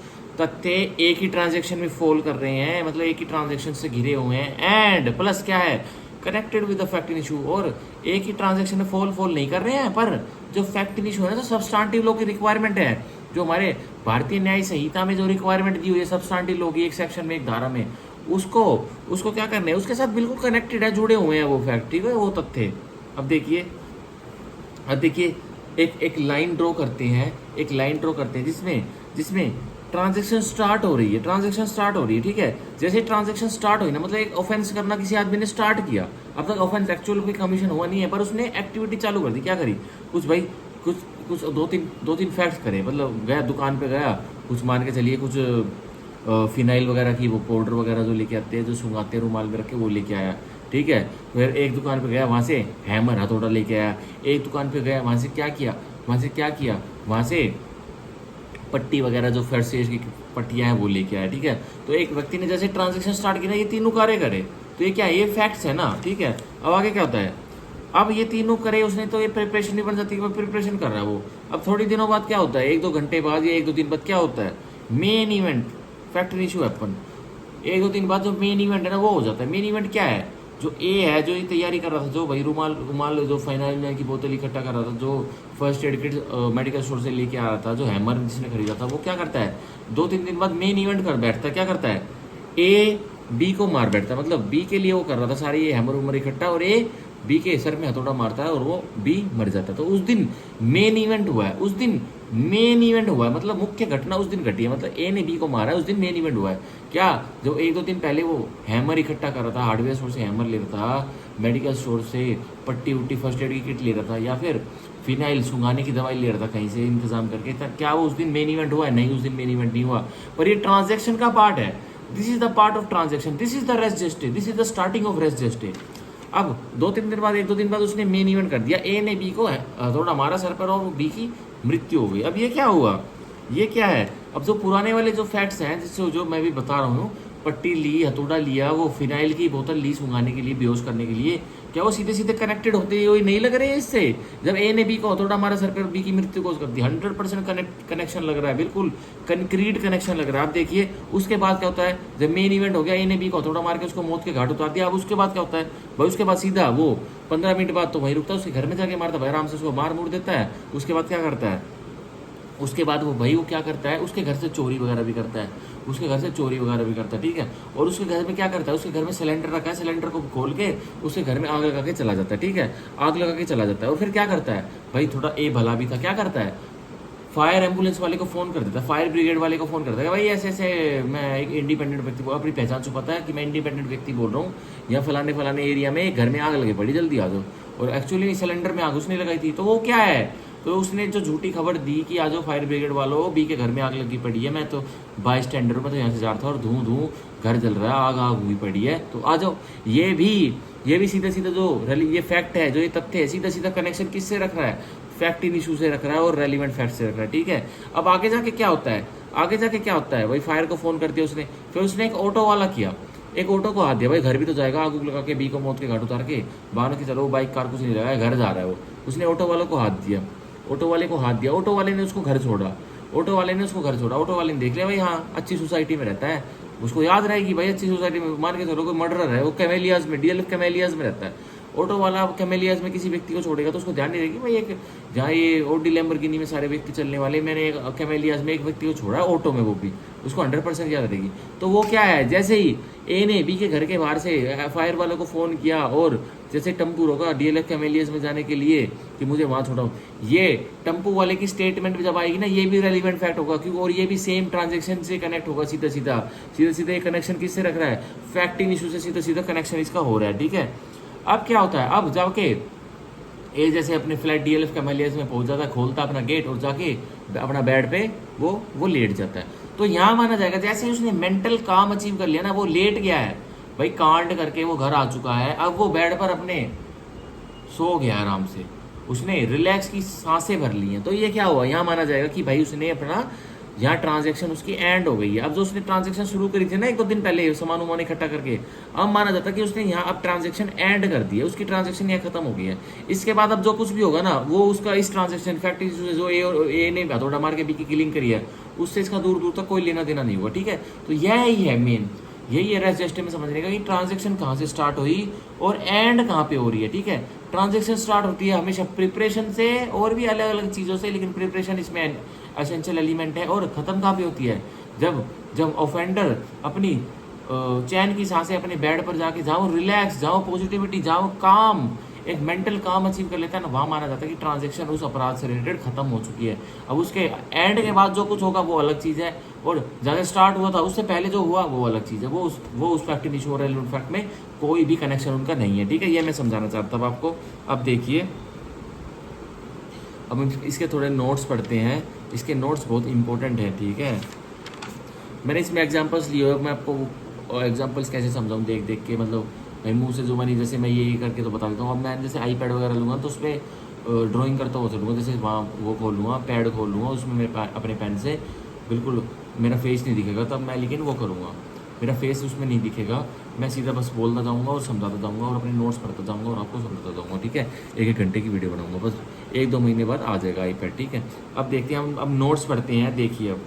[SPEAKER 1] तथ्य एक ही ट्रांजैक्शन में फॉल कर रहे हैं, मतलब एक ही ट्रांजैक्शन से घिरे हुए हैं, एंड प्लस क्या है, connected with the fact in issue, और एक ही ट्रांजैक्शन में फॉल नहीं कर रहे हैं, पर जो फैक्ट इन इशू है ना, तो सब्सटेंटिव लॉ की रिक्वायरमेंट है, जो हमारे भारतीय न्याय संहिता में जो रिक्वायरमेंट दी हुई है सब्सटेंटिव लॉ की, एक सेक्शन में एक धारा में, उसको क्या करना है, उसके साथ बिल्कुल कनेक्टेड है, जुड़े हुए हैं वो फैक्ट, ठीक है, वो तथ्य। अब देखिए एक लाइन ड्रॉ करते हैं, जिसमें ट्रांजैक्शन स्टार्ट हो रही है, ठीक है। जैसे ट्रांजैक्शन स्टार्ट हुई ना, मतलब एक ऑफेंस करना किसी आदमी ने स्टार्ट किया, अब तक ऑफेंस एक्चुअल कोई कमीशन हुआ नहीं है, पर उसने एक्टिविटी चालू कर दी, क्या करी, कुछ दो तीन फैक्ट्स करे, मतलब गया दुकान पे गया, कुछ मान के चलिए कुछ फिनाइल वगैरह की वो पाउडर वगैरह जो लेके आते हैं, जो सुंगाते हैं रुमाल में रख के, वो लेके आया, ठीक है। फिर एक दुकान पे गया, वहाँ से हैमर हथौड़ा लेके आया, एक दुकान पे गया, वहाँ से क्या किया, वहाँ से पट्टी वगैरह जो फर्सेज की पट्टियाँ हैं वो लेके आया, ठीक है। तो एक व्यक्ति ने जैसे ट्रांजैक्शन स्टार्ट किया, ये तीनों कार्य करे, तो ये क्या है, ये फैक्ट्स है ना, ठीक है। अब आगे क्या होता है, अब ये तीनों करे उसने, तो ये प्रिपरेशन नहीं बन जाती कि प्रिपरेशन कर रहा है वो। अब थोड़ी दिनों बाद क्या होता है, 1-2 घंटे बाद या 1-2 दिन बाद क्या होता है, main event, fact issue happen. 1-2 दिन बाद जो मेन इवेंट है ना वो हो जाता है। मेन इवेंट क्या है, जो ए है, जो ये तैयारी कर रहा था, जो भाई रुमाल जो फाइनाइल की बोतल इकट्ठा कर रहा था, जो first aid kit medical store से लेके आ रहा था, जो हैमर जिसने खरीदा था, वो क्या करता है, 2-3 दिन बाद मेन इवेंट कर बैठता है, क्या करता है, ए बी को मार बैठता है, मतलब बी के लिए वो कर रहा था सारे ये हैमर उमर इकट्ठा, और ए बी के सर में हथौड़ा मारता है और वो बी मर जाता है। तो उस दिन मेन इवेंट हुआ है, उस दिन मेन इवेंट हुआ है, मतलब मुख्य घटना उस दिन घटी है, मतलब ए ने बी को मारा है, उस दिन मेन इवेंट हुआ है। क्या जो 1-2 दिन पहले वो हैमर इकट्ठा कर रहा था, हार्डवेयर स्टोर से हैमर ले रहा था, मेडिकल स्टोर से पट्टी उट्टी फर्स्ट एड की किट ले रहा था, या फिर फिनाइल सुंघाने की दवाई ले रहा था कहीं से इंतजाम करके, क्या वो उस दिन मेन इवेंट हुआ है? नहीं, उस दिन मेन इवेंट नहीं हुआ। पर ये ट्रांजेक्शन का पार्ट है, this is the part of transaction, this is the rest just, this is the starting of rest just. अब 2-3 दिन बाद, 1-2 दिन बाद उसने मेन इवेंट कर दिया, ए ने बी को थोड़ा मारा सर पर और बी की मृत्यु हो गई। अब ये क्या हुआ, ये क्या है? अब जो पुराने वाले जो फैक्ट्स हैं, जिससे जो मैं भी बता रहा हूँ, पट्टी ली, हथौड़ा लिया, वो फिनाइल की बोतल ली सुंघाने के लिए, बेहोश करने के लिए, क्या वो सीधे सीधे कनेक्टेड होते हुए नहीं लग रहे हैं इससे? जब ए ने बी को हथौड़ा मारा सर पर, बी की मृत्यु को कर दी, 100% कनेक्शन लग रहा है, बिल्कुल कंक्रीट कनेक्शन लग रहा है। आप देखिए उसके बाद क्या होता है, जब मेन इवेंट हो गया, ए ने बी को हथौड़ा मार के उसको मौत के घाट उतार दिया। अब उसके बाद क्या होता है भाई? उसके बाद सीधा वो 15 मिनट बाद तो वहीं रुकता है, उसके घर में जाके मारता भाई, आराम से उसको मार मुड़ देता है। उसके बाद क्या करता है? उसके बाद वो भाई वो क्या करता है, उसके घर से चोरी वगैरह भी करता है, उसके घर से चोरी वगैरह भी करता है, ठीक है। और उसके घर में क्या करता है, उसके घर में सिलेंडर रखा है, सिलेंडर को खोल के उसके घर में आग लगा के चला जाता है, ठीक है, आग लगा के चला जाता है। और फिर क्या करता है भाई, थोड़ा ए भला भी था, क्या करता है, फायर एम्बुलेंस वाले को फ़ोन कर देता है, फायर ब्रिगेड वाले को फ़ोन करता है, भाई ऐसे ऐसे मैं एक इंडिपेंडेंट व्यक्ति को, अपनी पहचान छुपाता है कि मैं इंडिपेंडेंट व्यक्ति बोल रहा हूँ, या फलाने फलाने एरिया में घर में आग लगे पड़ी, जल्दी आ जाओ। और एक्चुअली सिलेंडर में आग उसने लगाई थी, तो वो क्या है, तो उसने जो झूठी खबर दी कि आ जाओ फायर ब्रिगेड वालों, बी के घर में आग लगी पड़ी है, मैं तो बाई स्टैंडर्ड में तो यहाँ से जा रहा था और धूं धूं घर जल रहा है, आग आग हुई पड़ी है, तो आ जाओ। ये भी सीधा सीधा जो ये फैक्ट है, जो ये तथ्य है, सीधा सीधा कनेक्शन किससे रख रहा है, फैक्ट इन इशू से रख रहा है और रेलिवेंट फैक्ट से रख रहा है, ठीक है। अब आगे जाके क्या होता है, आगे जाके क्या होता है भाई, फायर को फ़ोन कर दिया उसने, फिर उसने एक ऑटो वाला किया, एक ऑटो को हाथ दिया, भाई घर भी तो जाएगा, आग लगा के बी को मौत के घाट उतार के, बाहर की चलो बाइक कार कुछ नहीं लगाया, घर जा रहा है वो, उसने ऑटो वालों को हाथ दिया, ऑटो वाले को हाथ दिया, ऑटो वाले ने उसको घर छोड़ा, ऑटो वाले ने उसको घर छोड़ा, ऑटो वाले ने देख लिया भाई हाँ अच्छी सोसाइटी में रहता है, उसको याद रहेगी भाई अच्छी सोसाइटी में, मान के चलो कोई मर्डरर है, वो कैमेलियाज में, डीएलएफ कैमेलियाज में रहता है, ऑटो वाला कैमेलियाज में किसी व्यक्ति को छोड़ेगा तो उसको ध्यान नहीं रहेगी भाई, एक जहाँ ये ओडी लैम्बोर्गिनी में सारे व्यक्ति चलने वाले, मैंने एक कैमेलियाज में एक व्यक्ति को छोड़ा ऑटो में, वो भी उसको 100% याद रहेगी। तो वो क्या है, जैसे ही ए ने बी के घर के बाहर से फायर वालों को फ़ोन किया और जैसे टम्पू रोका डीएलएफ कैमेलियस में जाने के लिए कि मुझे वहाँ छोड़ाओ, ये टम्पू वाले की स्टेटमेंट जब आएगी ना, ये भी रेलिवेंट फैक्ट होगा, क्योंकि और ये भी सेम ट्रांजेक्शन से कनेक्ट होगा, सीधा सीधा ये कनेक्शन किससे रख रहा है, फैक्ट इन इशू से सीधा सीधा कनेक्शन इसका हो रहा है, ठीक है। अब क्या होता है, अब जाके ए जैसे अपने फ्लैट डीएलएफ कैमेलियस में पहुंच जाता है, खोलता अपना गेट और जाके अपना बेड पे वो लेट जाता है। तो यहाँ माना जाएगा जैसे ही उसने मेंटल काम अचीव कर लिया ना, वो लेट गया है भाई, कांड करके वो घर आ चुका है, अब वो बेड पर अपने सो गया आराम से, उसने रिलैक्स की सांसें भर ली हैं। तो ये क्या हुआ, यहाँ माना जाएगा कि भाई उसने अपना यहाँ ट्रांजैक्शन उसकी एंड हो गई है। अब जो उसने ट्रांजैक्शन शुरू करी थी ना 1-2 दिन पहले सामान उमान इकट्ठा करके, अब माना जाता है कि उसने यहाँ अब ट्रांजैक्शन एंड कर दी है, उसकी ट्रांजैक्शन यहाँ खत्म हो गई है। इसके बाद अब जो कुछ भी होगा ना, वो उसका इस ट्रांजैक्शन फैक्ट जो ए ने हथौड़ा मार के बी की किलिंग करी है, उससे इसका दूर दूर तक कोई लेना देना नहीं हुआ, ठीक है। तो यह ही है मेन, यही है रेस्ट में समझने का कि ट्रांजैक्शन कहाँ से स्टार्ट हुई और एंड कहाँ पे हो रही है, ठीक है। ट्रांजैक्शन स्टार्ट होती है हमेशा प्रिपरेशन से और भी अलग अलग चीज़ों से, लेकिन प्रिपरेशन इसमें एसेंशियल एलिमेंट है। और ख़त्म कहाँ पे होती है, जब ऑफेंडर अपनी चैन की सांसें अपने बेड पर जाके, जहाँ रिलैक्स, जहाँ पॉजिटिविटी, जहाँ काम, एक मेंटल काम अचीव कर लेता है ना, वहाँ माना जाता है कि ट्रांजैक्शन उस अपराध से रिलेटेड खत्म हो चुकी है। अब उसके एंड के बाद जो कुछ होगा वो अलग चीज़ है, और जहाँ स्टार्ट हुआ था उससे पहले जो हुआ वो अलग चीज़ है, वो उस फैक्ट इन इशू और रेलेवेंट फैक्ट में कोई भी कनेक्शन उनका नहीं है, ठीक है। ये मैं समझाना चाहता हूँ आपको। अब देखिए, अब हम इसके थोड़े नोट्स पढ़ते हैं, इसके नोट्स बहुत इंपॉर्टेंट हैं, ठीक है। मैंने इसमें एग्जांपल्स लिए हुए, मैं आपको एग्जांपल्स कैसे समझाऊँ देख देख के, मतलब भाई मुँह से जो मैंने जैसे मैं ये करके तो बता देता हूँ। अब मैं जैसे आईपैड वगैरह लूँगा तो उसमें ड्राइंग करता हुआ चलूँगा, जैसे वहाँ वो खोल लूँगा, पैड खोल लूँगा, उसमें मेरे अपने पेन से बिल्कुल मेरा फेस नहीं दिखेगा तब मैं, लेकिन वो करूँगा, मेरा फेस उसमें नहीं दिखेगा, मैं सीधा बस बोलता जाऊँगा और समझाता जाऊँगा और अपने नोट्स पढ़ता जाऊँगा और आपको समझाता जाऊँगा, ठीक है। 1-1 घंटे की वीडियो बनाऊँगा, बस 1-2 महीने बाद आ जाएगा आईपैड, ठीक है। अब देखते हैं हम, अब नोट्स पढ़ते हैं। देखिए अब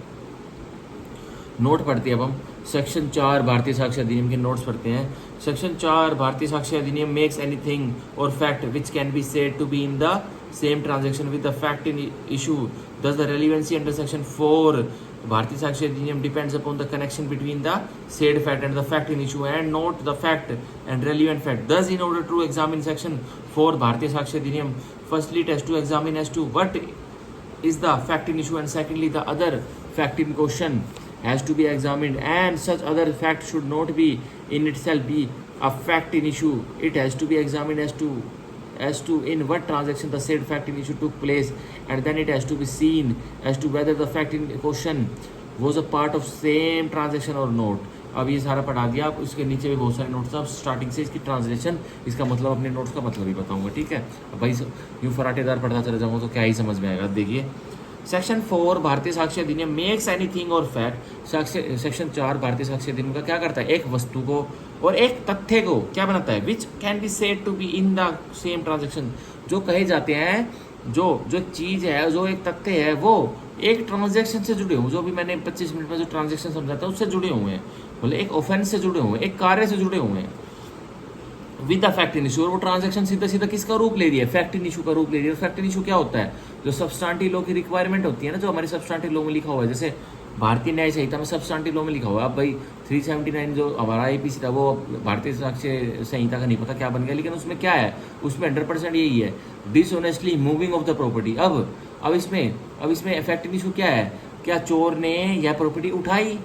[SPEAKER 1] नोट पढ़ते हैं अब हम सेक्शन 4 भारतीय साक्ष्य अधिनियम के नोट्स पढ़ते हैं। सेक्शन 4 भारतीय साक्ष्य अधिनियम मेक्स एनीथिंग और fact which can be said to be in the same transaction with the fact in issue, thus the relevancy under section 4 भारतीय साक्ष्य अधिनियम depends upon the connection between the said fact and the fact in issue and note the fact and relevant fact. Thus, in order to examine section 4 Bharatiya Sakshya Adhiniyam, firstly it has to examine as to what is the fact in issue, and secondly the other fact in question has to be examined, and such other fact should not be in itself be a fact in issue. It has to be examined as to in what transaction the said fact in issue took place, and then it has to be seen as to whether the fact in question was a part of same transaction or not. अब ये सारा पढ़ा दिया, आप उसके नीचे भी बहुत सारे नोट्स, आप स्टार्टिंग से इसकी ट्रांसलेशन, इसका मतलब अपने नोट्स का मतलब ही बताऊंगा, ठीक है। अब भाई यूँ फराटेदार पढ़ता चला जाऊँगा तो क्या ही समझ में आएगा। देखिए सेक्शन 4 भारतीय साक्ष्य अधिनियम मेक्स एनीथिंग और फैक्ट, सेक्शन 4 भारतीय साक्ष्य अधिनियम का क्या करता है, एक वस्तु को और एक तथ्य को क्या बनाता है, which can be said to be in the same transaction, जो कहे जाते हैं, जो चीज़ है, जो एक तथ्य है वो एक ट्रांजेक्शन से जुड़े हुए, जो भी मैंने 25 मिनट में जो ट्रांजेक्शन समझाता है उससे जुड़े हुए हैं, बोले एक ऑफेंस से जुड़े हुए हैं, एक कार्य से जुड़े हुए हैं with the fact in issue, और वो ट्रांजेक्शन सीधा सीधा किसका रूप ले रही है, फैक्ट इन इशू का रूप ले रही है। फैक्ट इन इशू क्या होता है, जो सब्सटेंटिव लॉ की रिक्वायरमेंट होती है ना, जो हमारे सब्सटेंटिव लॉ में लिखा हुआ है, जैसे भारतीय न्याय संहिता में सब्सटेंटिव लॉ में लिखा हुआ है। अब भाई 379 जो हमारा APC था वो भारतीय साक्ष्य संहिता का नहीं पता क्या बन गया, लेकिन उसमें क्या है, उसमें 100% यही है, dishonestly moving of the property. अब इसमें फैक्ट इन इशू क्या है, क्या चोर ने यह प्रॉपर्टी उठाई,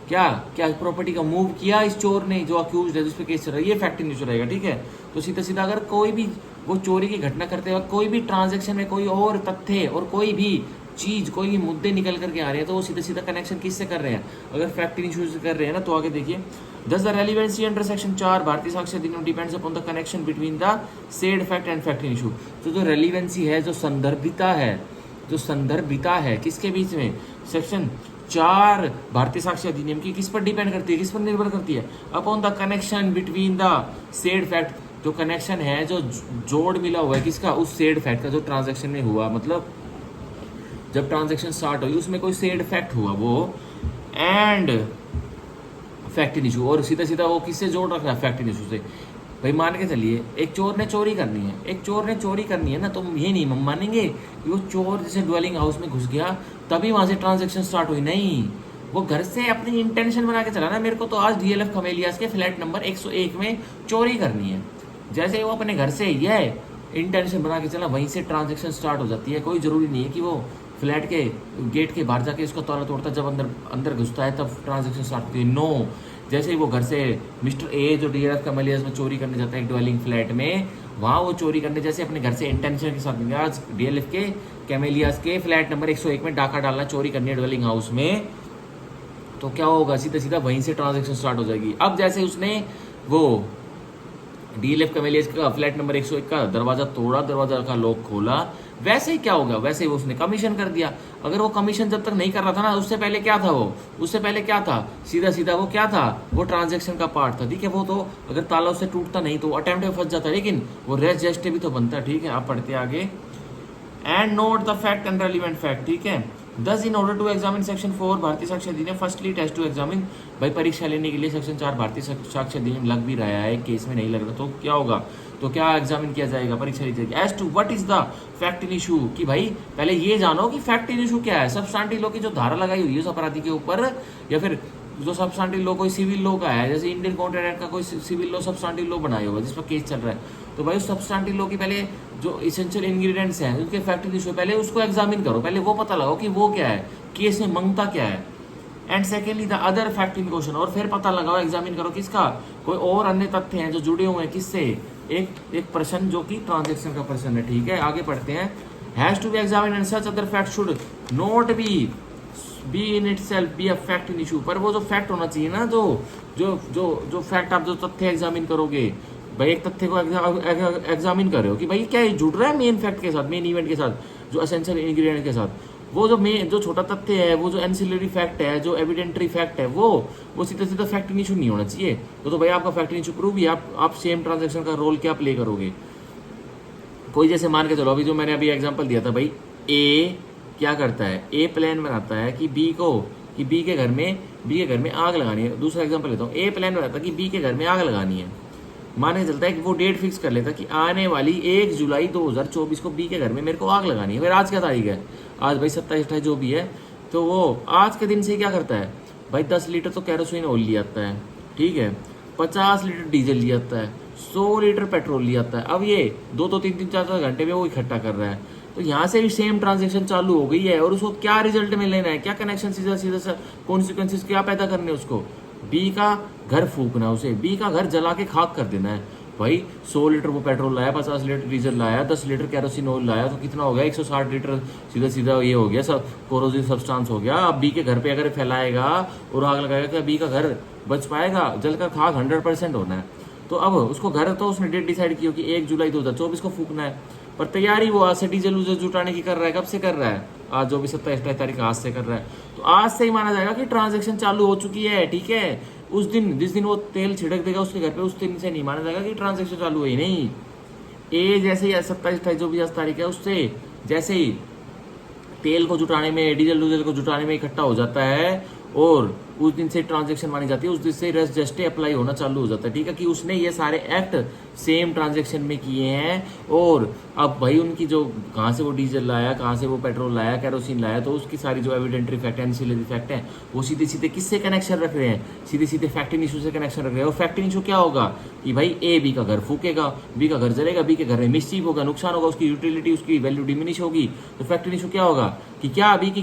[SPEAKER 1] क्या प्रॉपर्टी का मूव किया इस चोर ने, जो अक्यूज है जिस पे केस चल रहा है, ये फैक्ट इन इशू रहेगा, ठीक है। तो सीधा सीधा अगर कोई भी वो चोरी की घटना करते वक्त कोई भी ट्रांजैक्शन में कोई और तथ्य और कोई भी चीज, कोई भी मुद्दे निकल करके आ रहे हैं, तो वो सीधा सीधा कनेक्शन किससे कर रहे हैं, अगर फैक्ट इन इशू से कर रहे हैं ना, तो आगे देखिए Thus the relevancy under section 4 भारतीय साक्ष्य अधिनियम depends upon the connection between the said fact and fact in issue. तो जो रेलिवेंसी है, जो संदर्भिता है किसके बीच में, सेक्शन 4 भारतीय साक्ष्य अधिनियम की किस पर डिपेंड करती है, किस पर निर्भर करती है, upon the connection between the said fact, जो कनेक्शन है, जो जोड़ मिला हुआ है किसका, उस सेड फैक्ट का जो ट्रांजैक्शन में हुआ, मतलब जब ट्रांजैक्शन स्टार्ट हुई उसमें कोई सेड फैक्ट हुआ वो, एंड फैक्ट इन इशू, और सीधा सीधा वो किससे जोड़ रखा है, फैक्ट इन इशू से। भाई मान के चलिए एक चोर ने चोरी करनी है ना, तो ये नहीं हम मानेंगे कि वो चोर जैसे ड्वेलिंग हाउस में घुस गया तभी वहां से ट्रांजैक्शन स्टार्ट हुई, नहीं, वो घर से अपनी इंटेंशन बना के चला ना, मेरे को तो आज DLF कमेलियास के फ्लैट नंबर 101 में चोरी करनी है, जैसे वो अपने घर से यह इंटेंशन बना के चला, वहीं से ट्रांजैक्शन स्टार्ट हो जाती है। कोई ज़रूरी नहीं है कि वो फ्लैट के गेट के बाहर जाके उसका ताला तोड़ता, जब अंदर घुसता है तब ट्रांजैक्शन स्टार्ट होती है, नो। जैसे ही वो घर से मिस्टर ए जो DLF कमेलियास में चोरी करने जाता है एक ड्वेलिंग फ्लैट में, वहाँ वो चोरी करने जैसे अपने घर से इंटेंशन के साथ आज DLF के कैमेलियास के फ्लैट नंबर 101 में डाका डालना, चोरी करनी है ड्वेलिंग हाउस में, तो क्या होगा, सीधा सीधा वहीं से ट्रांजैक्शन स्टार्ट हो जाएगी। अब जैसे उसने वो DLF कमेलियास का फ्लैट नंबर 101 का दरवाजा तोड़ा, दरवाजा का लॉक खोला, वैसे ही क्या होगा, वैसे ही उसने कमीशन कर दिया। अगर वो कमीशन जब तक नहीं कर रहा था ना, उससे पहले क्या था, सीधा सीधा वो क्या था, वो ट्रांजैक्शन का पार्ट था, ठीक है। वो तो अगर ताला उससे टूटता नहीं तो अटेम्प्ट में फंस जाता, लेकिन वो रेस्ट भी तो बनता, ठीक है। आप पढ़ते आगे, and note the fact and relevant fact, ठीक है। Thus, in order to examine section 4 भारतीय साक्ष्य अधिनियम, फर्स्टली टेस्ट टू एग्जामिन, भाई परीक्षा लेने के लिए सेक्शन 4 भारतीय साक्ष्य अधिनियम लग भी रहा है, केस में नहीं लग रहा, तो क्या होगा, तो क्या एग्जामिन किया जाएगा, परीक्षा ली जाएगी। As to what is the fact in issue, कि भाई पहले ये जानो कि फैक्ट इन इशू क्या है, सब्सटेंटिव लॉ की जो धारा लगाई हुई है उस अपराधी के ऊपर, या फिर जो सब्सटेंटिव लॉ कोई सिविल लॉ का है, जैसे इंडियन कॉन्ट्रैक्ट एक्ट का कोई सिविल लॉ सब्सटेंटिव लॉ बनाया हुआ जिस पर केस चल रहा है, तो भाई उस सब्सटेंटिव लॉ की पहले जो इसेंशियल इंग्रेडिएंट्स हैं उनके फैक्ट इन इशू, पहले उसको एग्जामिन करो, पहले वो पता लगाओ कि वो क्या है, केस में मांगता क्या है, and secondly the other fact in question, और फिर पता लगाओ, एग्जामिन करो किसका, कोई और अन्य तथ्य हैं जो जुड़े हुए हैं किससे, एक प्रश्न जो कि ट्रांजैक्शन का प्रश्न है, ठीक है। आगे पढ़ते हैं, has to be examine and such other fact should not be in itself be a fact in issue, पर वो जो फैक्ट होना चाहिए ना, जो फैक्ट आप जो तथ्य एग्जामिन करोगे, भाई एक तथ्य को एग्जामिन कर रहे हो कि भाई क्या ये जुड़ रहा है मेन फैक्ट के साथ, मेन इवेंट के साथ, जो एसेंशियल इंग्रेडिएंट के साथ, वो जो छोटा तथ्य है, वो जो एंसिलरी फैक्ट है, जो एविडेंटरी फैक्ट है, वो सीधा सीधा फैक्ट इन इशू नहीं होना चाहिए। तो भाई आपका फैक्ट इन इशू प्रूव ही, आप सेम ट्रांजैक्शन का रोल क्या प्ले करोगे। कोई जैसे मान के चलो, अभी जो मैंने अभी एग्जांपल दिया था, भाई ए क्या करता है, ए प्लान बनाता है कि बी के घर में आग लगानी है। दूसरा एग्जांपल लेता हूँ, ए प्लान बनाता है कि बी के घर में आग लगानी है, माने चलता है कि वो डेट फिक्स कर लेता कि आने वाली 1 जुलाई 2024 को बी के घर में मेरे को आग लगानी है। फिर आज क्या तारीख है, आज भाई 27-28 जो भी है, तो वो आज के दिन से क्या करता है भाई, 10 लीटर तो कैरोसिन ऑयल ले आता है, ठीक है, 50 लीटर डीजल ले आता है, 100 लीटर पेट्रोल ले आता है। अब ये 2-2, 3-3, 4-4 घंटे में वो इकट्ठा कर रहा है। तो यहाँ से भी सेम ट्रांजेक्शन चालू हो गई है, और उसको क्या रिजल्ट में लेना है, क्या कनेक्शन सीधा सीधा कॉन्सिक्वेंसेज क्या पैदा करने उसको, बी का घर फूकना, उसे बी का घर जला के खाक कर देना है। भाई 100 लीटर वो पेट्रोल लाया, 50 लीटर डीजल लाया, 10 लीटर कैरोसिन ऑयल लाया, तो कितना हो गया, 160 लीटर सीधा सीधा ये हो गया सब कोरोसिव सब्सटेंस हो गया। अब बी के घर पे अगर फैलाएगा और आग लगाएगा, क्या बी का घर बच पाएगा? जलकर खाक 100% होना है। तो अब उसको घर, तो उसने डेट डिसाइड की हो कि 1 जुलाई 2024 को फूकना है, पर तैयारी वो आज से डीजल उजल जुटाने की कर रहा है। कब से कर रहा है? आज जो भी 27 तारीख आज से कर रहा है। तो आज से ही माना जाएगा कि ट्रांजेक्शन चालू हो चुकी है, ठीक है। उस दिन जिस दिन वो तेल छिड़क देगा उसके घर पे, उस दिन से नहीं माना जाएगा कि ट्रांजेक्शन चालू है ही नहीं। ए जैसे ही 27 जो भी 10 तारीख है, उससे जैसे ही तेल को जुटाने में, डीजल डूजल को जुटाने में इकट्ठा हो जाता है, और उस दिन से ट्रांजेक्शन मानी जाती है, उस दिन से रेस जस्टे अप्लाई होना चालू हो जाता है, ठीक है, कि उसने ये सारे एक्ट सेम ट्रांजेक्शन में किए हैं। और अब भाई उनकी जो कहाँ से वो डीजल लाया, कहाँ से वो पेट्रोल लाया, कैरोसिन लाया, तो उसकी सारी जो एविडेंटरी फैक्ट है, एंसिलरी फैक्ट है, वो सीधे सीधे किससे कनेक्शन रख रहे हैं? सीधे सीधे फैक्टिंग इशू से कनेक्शन रख रहे हैं। और फैक्टिंग इशू क्या होगा कि भाई ए बी का घर फूकेगा, बी का घर जलेगा, बी के घर में मिसचीफ होगा, नुकसान होगा, उसकी यूटिलिटी, उसकी वैल्यू डिमिनिश होगी। तो फैक्टिंग इशू क्या होगा कि क्या बी की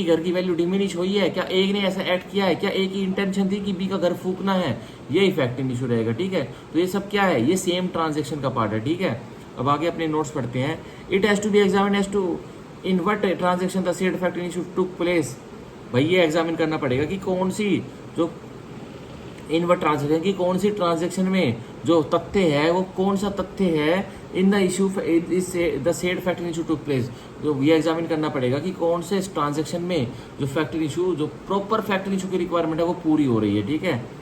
[SPEAKER 1] घर की वैल्यू डिमिनिश हुई है, क्या ए ने ऐसा एक्ट किया है, क्या ए की इंटेंशन थी कि बी का घर फूकना है, ये इफेक्टिव इशू रहेगा, ठीक है। तो ये सब क्या है? ये सेम ट्रांजेक्शन का पार्ट है, ठीक है। अब आगे अपने नोट्स पढ़ते हैं। It has to be examined as to in what transaction the said effective issue took place. भाई ये एग्जामिन करना पड़ेगा कि कौन सी जो इन व्हाट ट्रांजेक्शन की कौन सी ट्रांजेक्शन में जो तथ्य है, वो कौन सा तथ्य है in the issue the said fact in issue took place. जो ये एग्जामिन करना पड़ेगा कि कौन से ट्रांजेक्शन में जो फैक्टिंग इशू, जो प्रॉपर फैक्टिंग इशू की रिक्वायरमेंट है, वो पूरी हो रही है, ठीक है।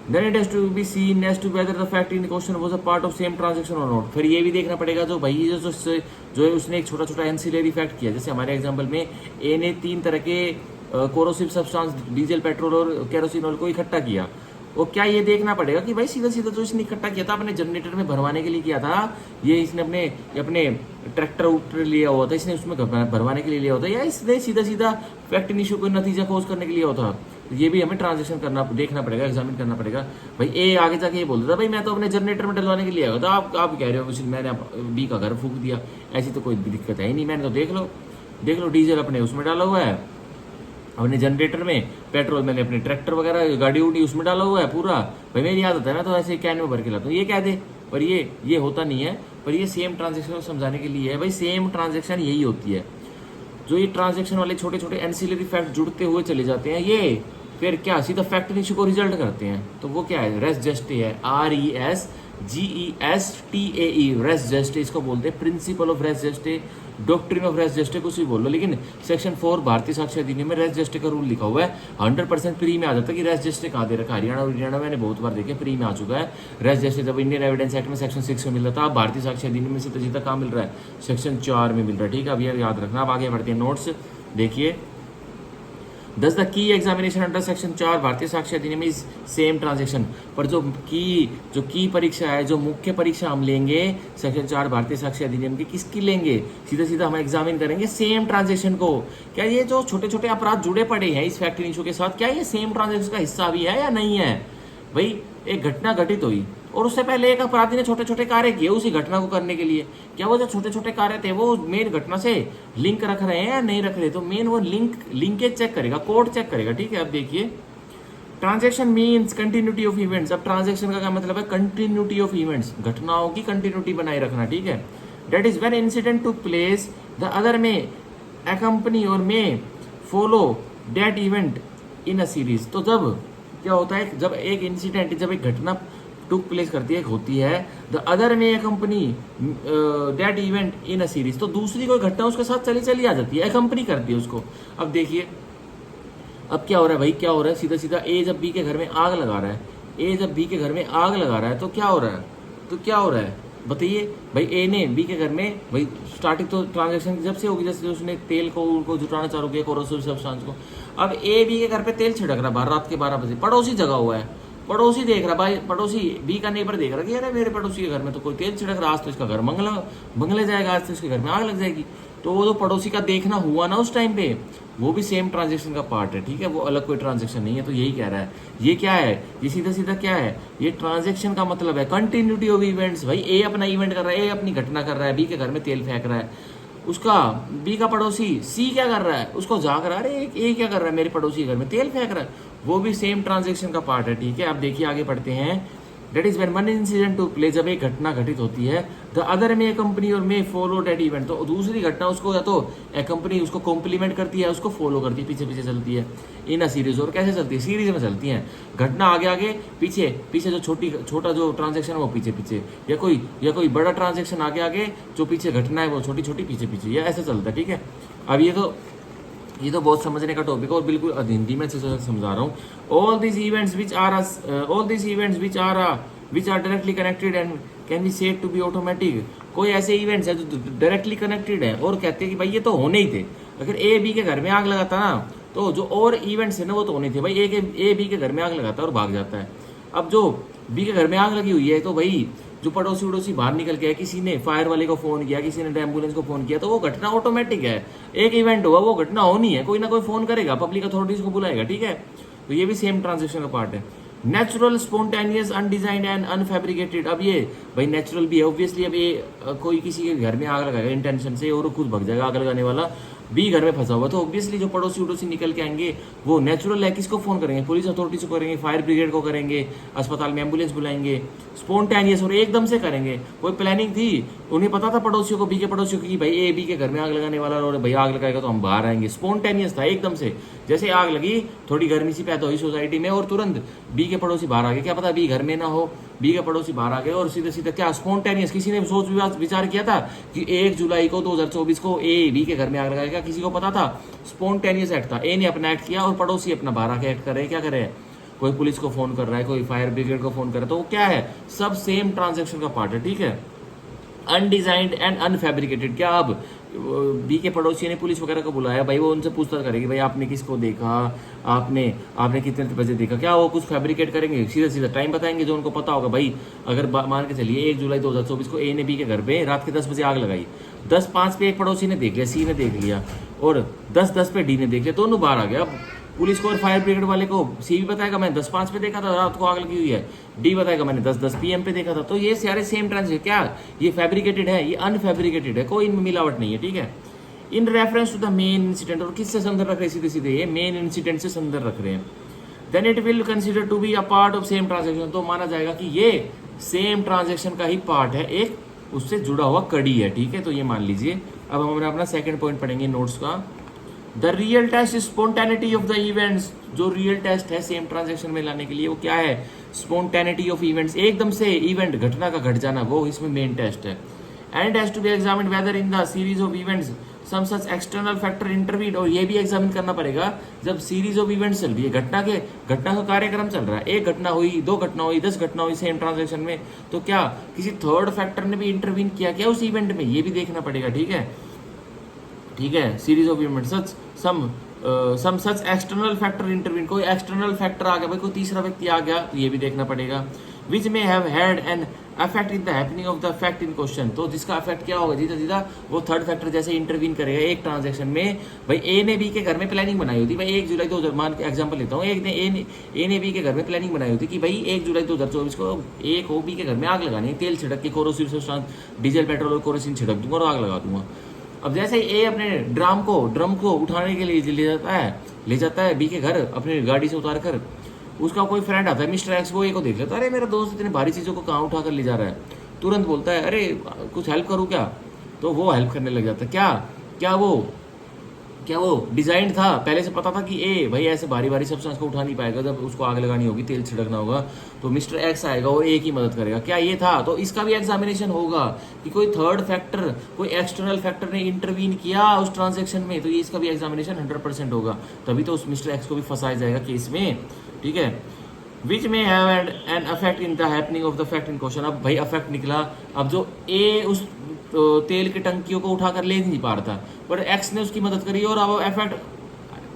[SPEAKER 1] Then it has to be seen as to whether the fact in question was a part of same transaction or not। फिर ये भी देखना पड़ेगा जो भाई जो उसने एक छोटा छोटा एंसिलरी फैक्ट किया, जैसे हमारे एग्जांपल में ए ने 3 तरह के कोरोसिव सब्सटेंस, डीजल, पेट्रोल और कैरोसिन ऑयल को इकट्ठा किया। वो क्या ये देखना पड़ेगा कि भाई सीधा सीधा जो इसने इकट्ठा किया था अपने जनरेटर में भरवाने के लिए किया था, ये इसने अपने ट्रैक्टर उटर लिया हुआ था, इसने उसमें भरवाने के लिए लिया होता, या इसने सीधा सीधा फैक्टिंग इशू को नतीजा खोज करने के लिए होता। तो ये भी हमें ट्रांजेक्शन करना, देखना पड़ेगा, एग्जामिन करना पड़ेगा। भाई ए आगे जाके ये बोलता था भाई मैं तो अपने जनरेटर में डलवाने के लिए आया था, आप कह रहे हो मैंने बी का घर फूक दिया। ऐसी तो कोई दिक्कत है ही नहीं, मैंने तो देख लो डीजल अपने उसमें डाला हुआ है, अपने जनरेटर में, पेट्रोल मैंने अपने ट्रैक्टर वगैरह गाड़ी उड़ी उसमें डाला हुआ है पूरा। भाई मेरी आदत है, मैं तो ऐसे कैन में भर के लाता हूँ, ये कह दे, पर ये होता नहीं है। पर ये सेम ट्रांजेक्शन को समझाने के लिए है। भाई सेम ट्रांजेक्शन यही होती है, जो ये ट्रांजेक्शन वाले छोटे छोटे एंसिलरी फैक्ट जुड़ते हुए चले जाते हैं, ये फिर क्या सीधा फैक्टिंग इशू को रिजल्ट करते हैं। तो वो क्या है? रेस जस्टे है, RESGESTAE, रेस जस्टे इसको बोलते हैं। Principle of res gestae, doctrine of res gestae, कुछ भी बोल लो, लेकिन सेक्शन 4 भारतीय साक्ष्य अधिनियम में रेस जस्टे का रूल लिखा हुआ है। 100% प्री में आ जाता है कि रेस जस्टे कहाँ दे रखा है। हरियाणा मैंने बहुत बार देखे, प्री में आ चुका है रेस जस्टे। जब इंडियन एविडेंस एक्ट में सेक्शन 6 में मिल रहा था, अब भारतीय साक्ष्य अधिनियम में सीधा सीधा कहाँ मिल रहा है? सेक्शन 4 में मिल रहा है, ठीक है। अब ये याद रखना। अब आगे बढ़ते हैं, नोट्स देखिए। Thus the key examination under section 4 भारतीय साक्ष्य अधिनियम इज सेम ट्रांजेक्शन। पर जो की परीक्षा है, जो मुख्य परीक्षा हम लेंगे सेक्शन 4 भारतीय साक्ष्य अधिनियम की, किसकी लेंगे? सीधा सीधा हम एग्जामिन करेंगे सेम ट्रांजेक्शन को। क्या ये जो छोटे छोटे अपराध जुड़े पड़े हैं इस फैक्टिंग इशू के साथ, क्या ये सेम ट्रांजेक्शन का हिस्सा भी है या नहीं है? भाई एक घटना घटित हुई और उससे पहले एक अपराधी ने छोटे छोटे कार्य किए उसी घटना को करने के लिए। क्या वो जो छोटे छोटे कार्य थे वो मेन घटना से लिंक रख रहे हैं या नहीं रख रहे? तो मेन वो लिंकेज चेक करेगा, कोड चेक करेगा, ठीक है। अब देखिए, transaction means continuity of events. अब ट्रांजेक्शन का क्या मतलब है? कंटिन्यूटी ऑफ इवेंट्स, घटनाओं की कंटिन्यूटी बनाए रखना, ठीक है। That is when incident took place the other में अकम्पनी और में follow that event in a series. तो जब क्या होता है, जब एक इंसिडेंट, जब एक घटना टुक प्लेस करती है, होती है, द अदर में company that event in a series, तो दूसरी कोई घटना उसके साथ चली आ जाती है, कंपनी करती है उसको। अब देखिए, अब क्या हो रहा है भाई, क्या हो रहा है? सीधा सीधा ए जब बी के घर में आग लगा रहा है, ए जब बी के घर में आग लगा रहा है, तो क्या हो रहा है? बताइए भाई। ए ने बी के घर में, भाई स्टार्टिंग तो ट्रांजेक्शन जब से होगी, जैसे उसने तेल को जुटाना चालू किया, कोरोसिव सब्सटेंस को। अब ए बी के घर पे तेल छिड़क रहा बाहर रात के 12 बजे, पड़ोसी जगह हुआ है, पड़ोसी देख रहा, भाई पड़ोसी बी का नेबर देख रहा कि अरे मेरे पड़ोसी के घर में तो कोई तेल छिड़क रहा, आज तो इसका घर मंगले जाएगा, आज तो इसके घर में आग लग जाएगी। तो वो जो पड़ोसी का देखना हुआ ना उस टाइम पे, वो भी सेम ट्रांजेक्शन का पार्ट है, ठीक है, वो अलग कोई ट्रांजेक्शन नहीं है। तो यही कह रहा है, ये क्या है, ये सीधा सीधा क्या है, ये ट्रांजेक्शन का मतलब है कंटिन्यूटी ऑफ इवेंट्स। भाई ए अपना इवेंट कर रहा है, ए अपनी घटना कर रहा है, बी के घर में तेल फेंक रहा है, उसका बी का पड़ोसी सी क्या कर रहा है, उसको जाग रहा है, अरे ए क्या कर रहा है, मेरे पड़ोसी के घर में तेल फेंक रहा है, वो भी सेम ट्रांजेक्शन का पार्ट है, ठीक है। अब देखिए आगे पढ़ते हैं। That is when one incident to play, जब एक घटना घटित होती है, द अदर मे कंपनी और मे फॉलो दैट इवेंट, तो दूसरी घटना उसको या तो कंपनी उसको कॉम्प्लीमेंट करती है, उसको फॉलो करती है, पीछे पीछे चलती है इन अ सीरीज। और कैसे चलती है, सीरीज में चलती है, घटना आगे आगे पीछे पीछे, जो छोटा जो ट्रांजेक्शन है वो पीछे पीछे, या कोई बड़ा ट्रांजेक्शन आगे आगे, जो पीछे घटना है वो छोटी छोटी पीछे पीछे, या ऐसे चलता है, ठीक है। अब ये तो बहुत समझने का टॉपिक है और बिल्कुल हिंदी में अच्छे से समझा रहा हूँ। All this events which are directly connected and can be said to be automatic, कोई ऐसे इवेंट्स है जो डायरेक्टली कनेक्टेड है और कहते हैं कि भाई ये तो होने ही थे। अगर ए बी के घर में आग लगाता ना, तो जो और इवेंट्स है ना वो तो होने थे। भाई ए बी के घर में आग लगाता है और भाग जाता है। अब जो बी के घर में आग लगी हुई है, तो भाई जो पड़ोसी उड़ोसी बाहर निकल के, किसी ने फायर वाले को फोन किया, किसी ने एम्बुलेंस को फोन किया, तो वो घटना ऑटोमेटिक है। एक इवेंट हुआ, वो घटना होनी है, कोई ना कोई फोन करेगा, पब्लिक अथॉरिटीज को बुलाएगा, ठीक है। तो ये भी सेम ट्रांजेक्शन का पार्ट है। Natural, spontaneous, undesigned and unfabricated. अब ये भाई नेचुरल भी है ऑब्वियसली। अब ये कोई किसी के घर में आग लगाएगा इंटेंशन से और खुद भग जाएगा आग लगाने वाला, बी घर में फंसा हुआ, तो ऑब्वियसली जो पड़ोसी उड़ोसी निकल के आएंगे वो नेचुरल है। किसको फोन करेंगे, पुलिस अथॉरिटीज को करेंगे, फायर ब्रिगेड को करेंगे, अस्पताल में एम्बुलेंस बुलाएंगे। स्पॉन्टेनियस और एकदम से करेंगे, कोई प्लानिंग थी, उन्हें पता था पड़ोसियों को, बी के पड़ोसियों को कि भाई ए बी के घर में आग लगाने वाला और भाई आग लगाएगा तो हम बाहर आएंगे। स्पॉन्टेनियस था एकदम से, जैसे आग लगी थोड़ी गर्मी सी पैदा हुई सोसाइटी में और तुरंत बी के पड़ोसी बाहर आ गए। क्या पता बी घर में ना हो, बी के पड़ोसी बाहर आ गए और सीधे सीधे क्या स्पॉन्टेनियस, किसी ने सोच विचार किया था कि 1 जुलाई को 2024 को ए बी के घर में आग लगाएगा, किसी को पता था? स्पॉन्टेनियस एक्ट था। ए ने अपना एक्ट किया और पड़ोसी अपना बाहर आके एक्ट कर रहे हैं। क्या कर रहे हैं, कोई पुलिस को फोन कर रहा है, कोई फायर ब्रिगेड को फोन कर रहा है, तो वो क्या है, सब सेम ट्रांजेक्शन का पार्ट है, ठीक है। अनडिजाइंड एंड अनफेब्रिकेटेड, क्या अब बी के पड़ोसी ने पुलिस वगैरह को बुलाया, भाई वो उनसे पूछताछ करेगी, भाई आपने किसको देखा, आपने कितने बजे देखा, क्या वो कुछ फैब्रिकेट करेंगे? सीधा सीधा टाइम बताएंगे जो उनको पता होगा। भाई अगर मान के चलिए 1 जुलाई 2024 को ए ने बी के घर पे रात के 10 बजे आग लगाई, 10:05 पे एक पड़ोसी ने देख लिया, सी ने देख लिया, और 10:10 पे डी ने देख लिया, दोनों बाहर आ गया। अब पुलिस को और फायर ब्रिगेड वाले को सी भी बताएगा मैंने 10:05 पे देखा था रात को आग लगी हुई है, डी बताएगा मैंने 10:10 PM पे देखा था। तो ये सारे सेम ट्रांजेक्शन, क्या ये फैब्रिकेटेड है, ये अनफैब्रिकेटेड है, कोई इनमें मिलावट नहीं है, ठीक है। In reference to the main incident, और किससे संदर्भ रख रहे हैं, सीधे सीधे ये मेन इंसिडेंट से संदर्भ रख रहे हैं। Then it will consider to be a part of same transaction, तो माना जाएगा कि ये सेम ट्रांजेक्शन का ही पार्ट है, एक उससे जुड़ा हुआ कड़ी है, ठीक है। तो ये मान लीजिए। अब हम अपना सेकंड पॉइंट पढ़ेंगे नोट्स का। The real test is spontaneity of the events, जो रियल टेस्ट है सेम ट्रांजेक्शन में लाने के लिए वो क्या है, स्पॉन्टेनिटी ऑफ इवेंट्स, एकदम से इवेंट घटना का घट जाना, वो इसमें मेन टेस्ट है। And has to be examined whether in the series of events some such external factor intervene, और ये भी एग्जामिन करना पड़ेगा जब सीरीज ऑफ इवेंट्स चल रही है, घटना का कार्यक्रम चल रहा है, एक घटना हुई, 2 घटना हुई, 10 घटना हुई सेम ट्रांजेक्शन में, तो क्या किसी थर्ड फैक्टर ने भी इंटरवीन किया क्या उस इवेंट में, ये भी देखना पड़ेगा, ठीक है। ठीक है, series of event such some such external factor intervene, कोई एक्सटर्नल फैक्टर आ गया, भाई कोई तीसरा व्यक्ति आ गया, तो ये भी देखना पड़ेगा। Which may have had an effect in the happening of the fact in question, तो जिसका अफेक्ट क्या होगा, सीधा सीधा वो थर्ड फैक्टर जैसे इंटरवीन करेगा एक ट्रांजेक्शन में। भाई ए ने बी के घर में प्लानिंग बनाई होती, भाई 1 जुलाई 2000, मान के एग्जांपल लेता हूँ, ए ने बी के घर में प्लानिंग बनाई होती कि भाई 1 जुलाई 2024 को ए को बी के घर में आग लगानी है, तेल छिड़क के कोरोसिव सब्सटेंस डीजल पेट्रोल और केरोसिन छिड़क दूंगा और आग लगा दूंगा। अब जैसे ए अपने ड्रम को उठाने के लिए ले जाता है बी के घर अपनी गाड़ी से उतार कर, उसका कोई फ्रेंड आता है मिस्टर एक्स, वो ए को देख लेता है, अरे मेरा दोस्त इतने भारी चीज़ों को कहाँ उठा कर ले जा रहा है, तुरंत बोलता है अरे कुछ हेल्प करूँ क्या, तो वो हेल्प करने लग जाता है। क्या वो डिजाइन था, पहले से पता था कि ए भाई ऐसे भारी भारी सब्सटेंस को उठा नहीं पाएगा, जब उसको आग लगानी होगी, तेल छिड़कना होगा, तो मिस्टर एक्स आएगा और ए की मदद करेगा, क्या ये था? तो इसका भी एग्जामिनेशन होगा कि कोई थर्ड फैक्टर, कोई एक्सटर्नल फैक्टर ने इंटरवीन किया उस ट्रांजेक्शन में, तो ये इसका भी एग्जामिनेशन 100% होगा, तभी तो उस मिस्टर एक्स को भी फंसाया जाएगा केस में, ठीक है। विच में have an effect in the happening of the fact in question, अब भाई अफेक्ट निकला, अब जो ए उस तेल की टंकियों को उठाकर ले नहीं पा रहा था, पर एक्स ने उसकी मदद करी, और अब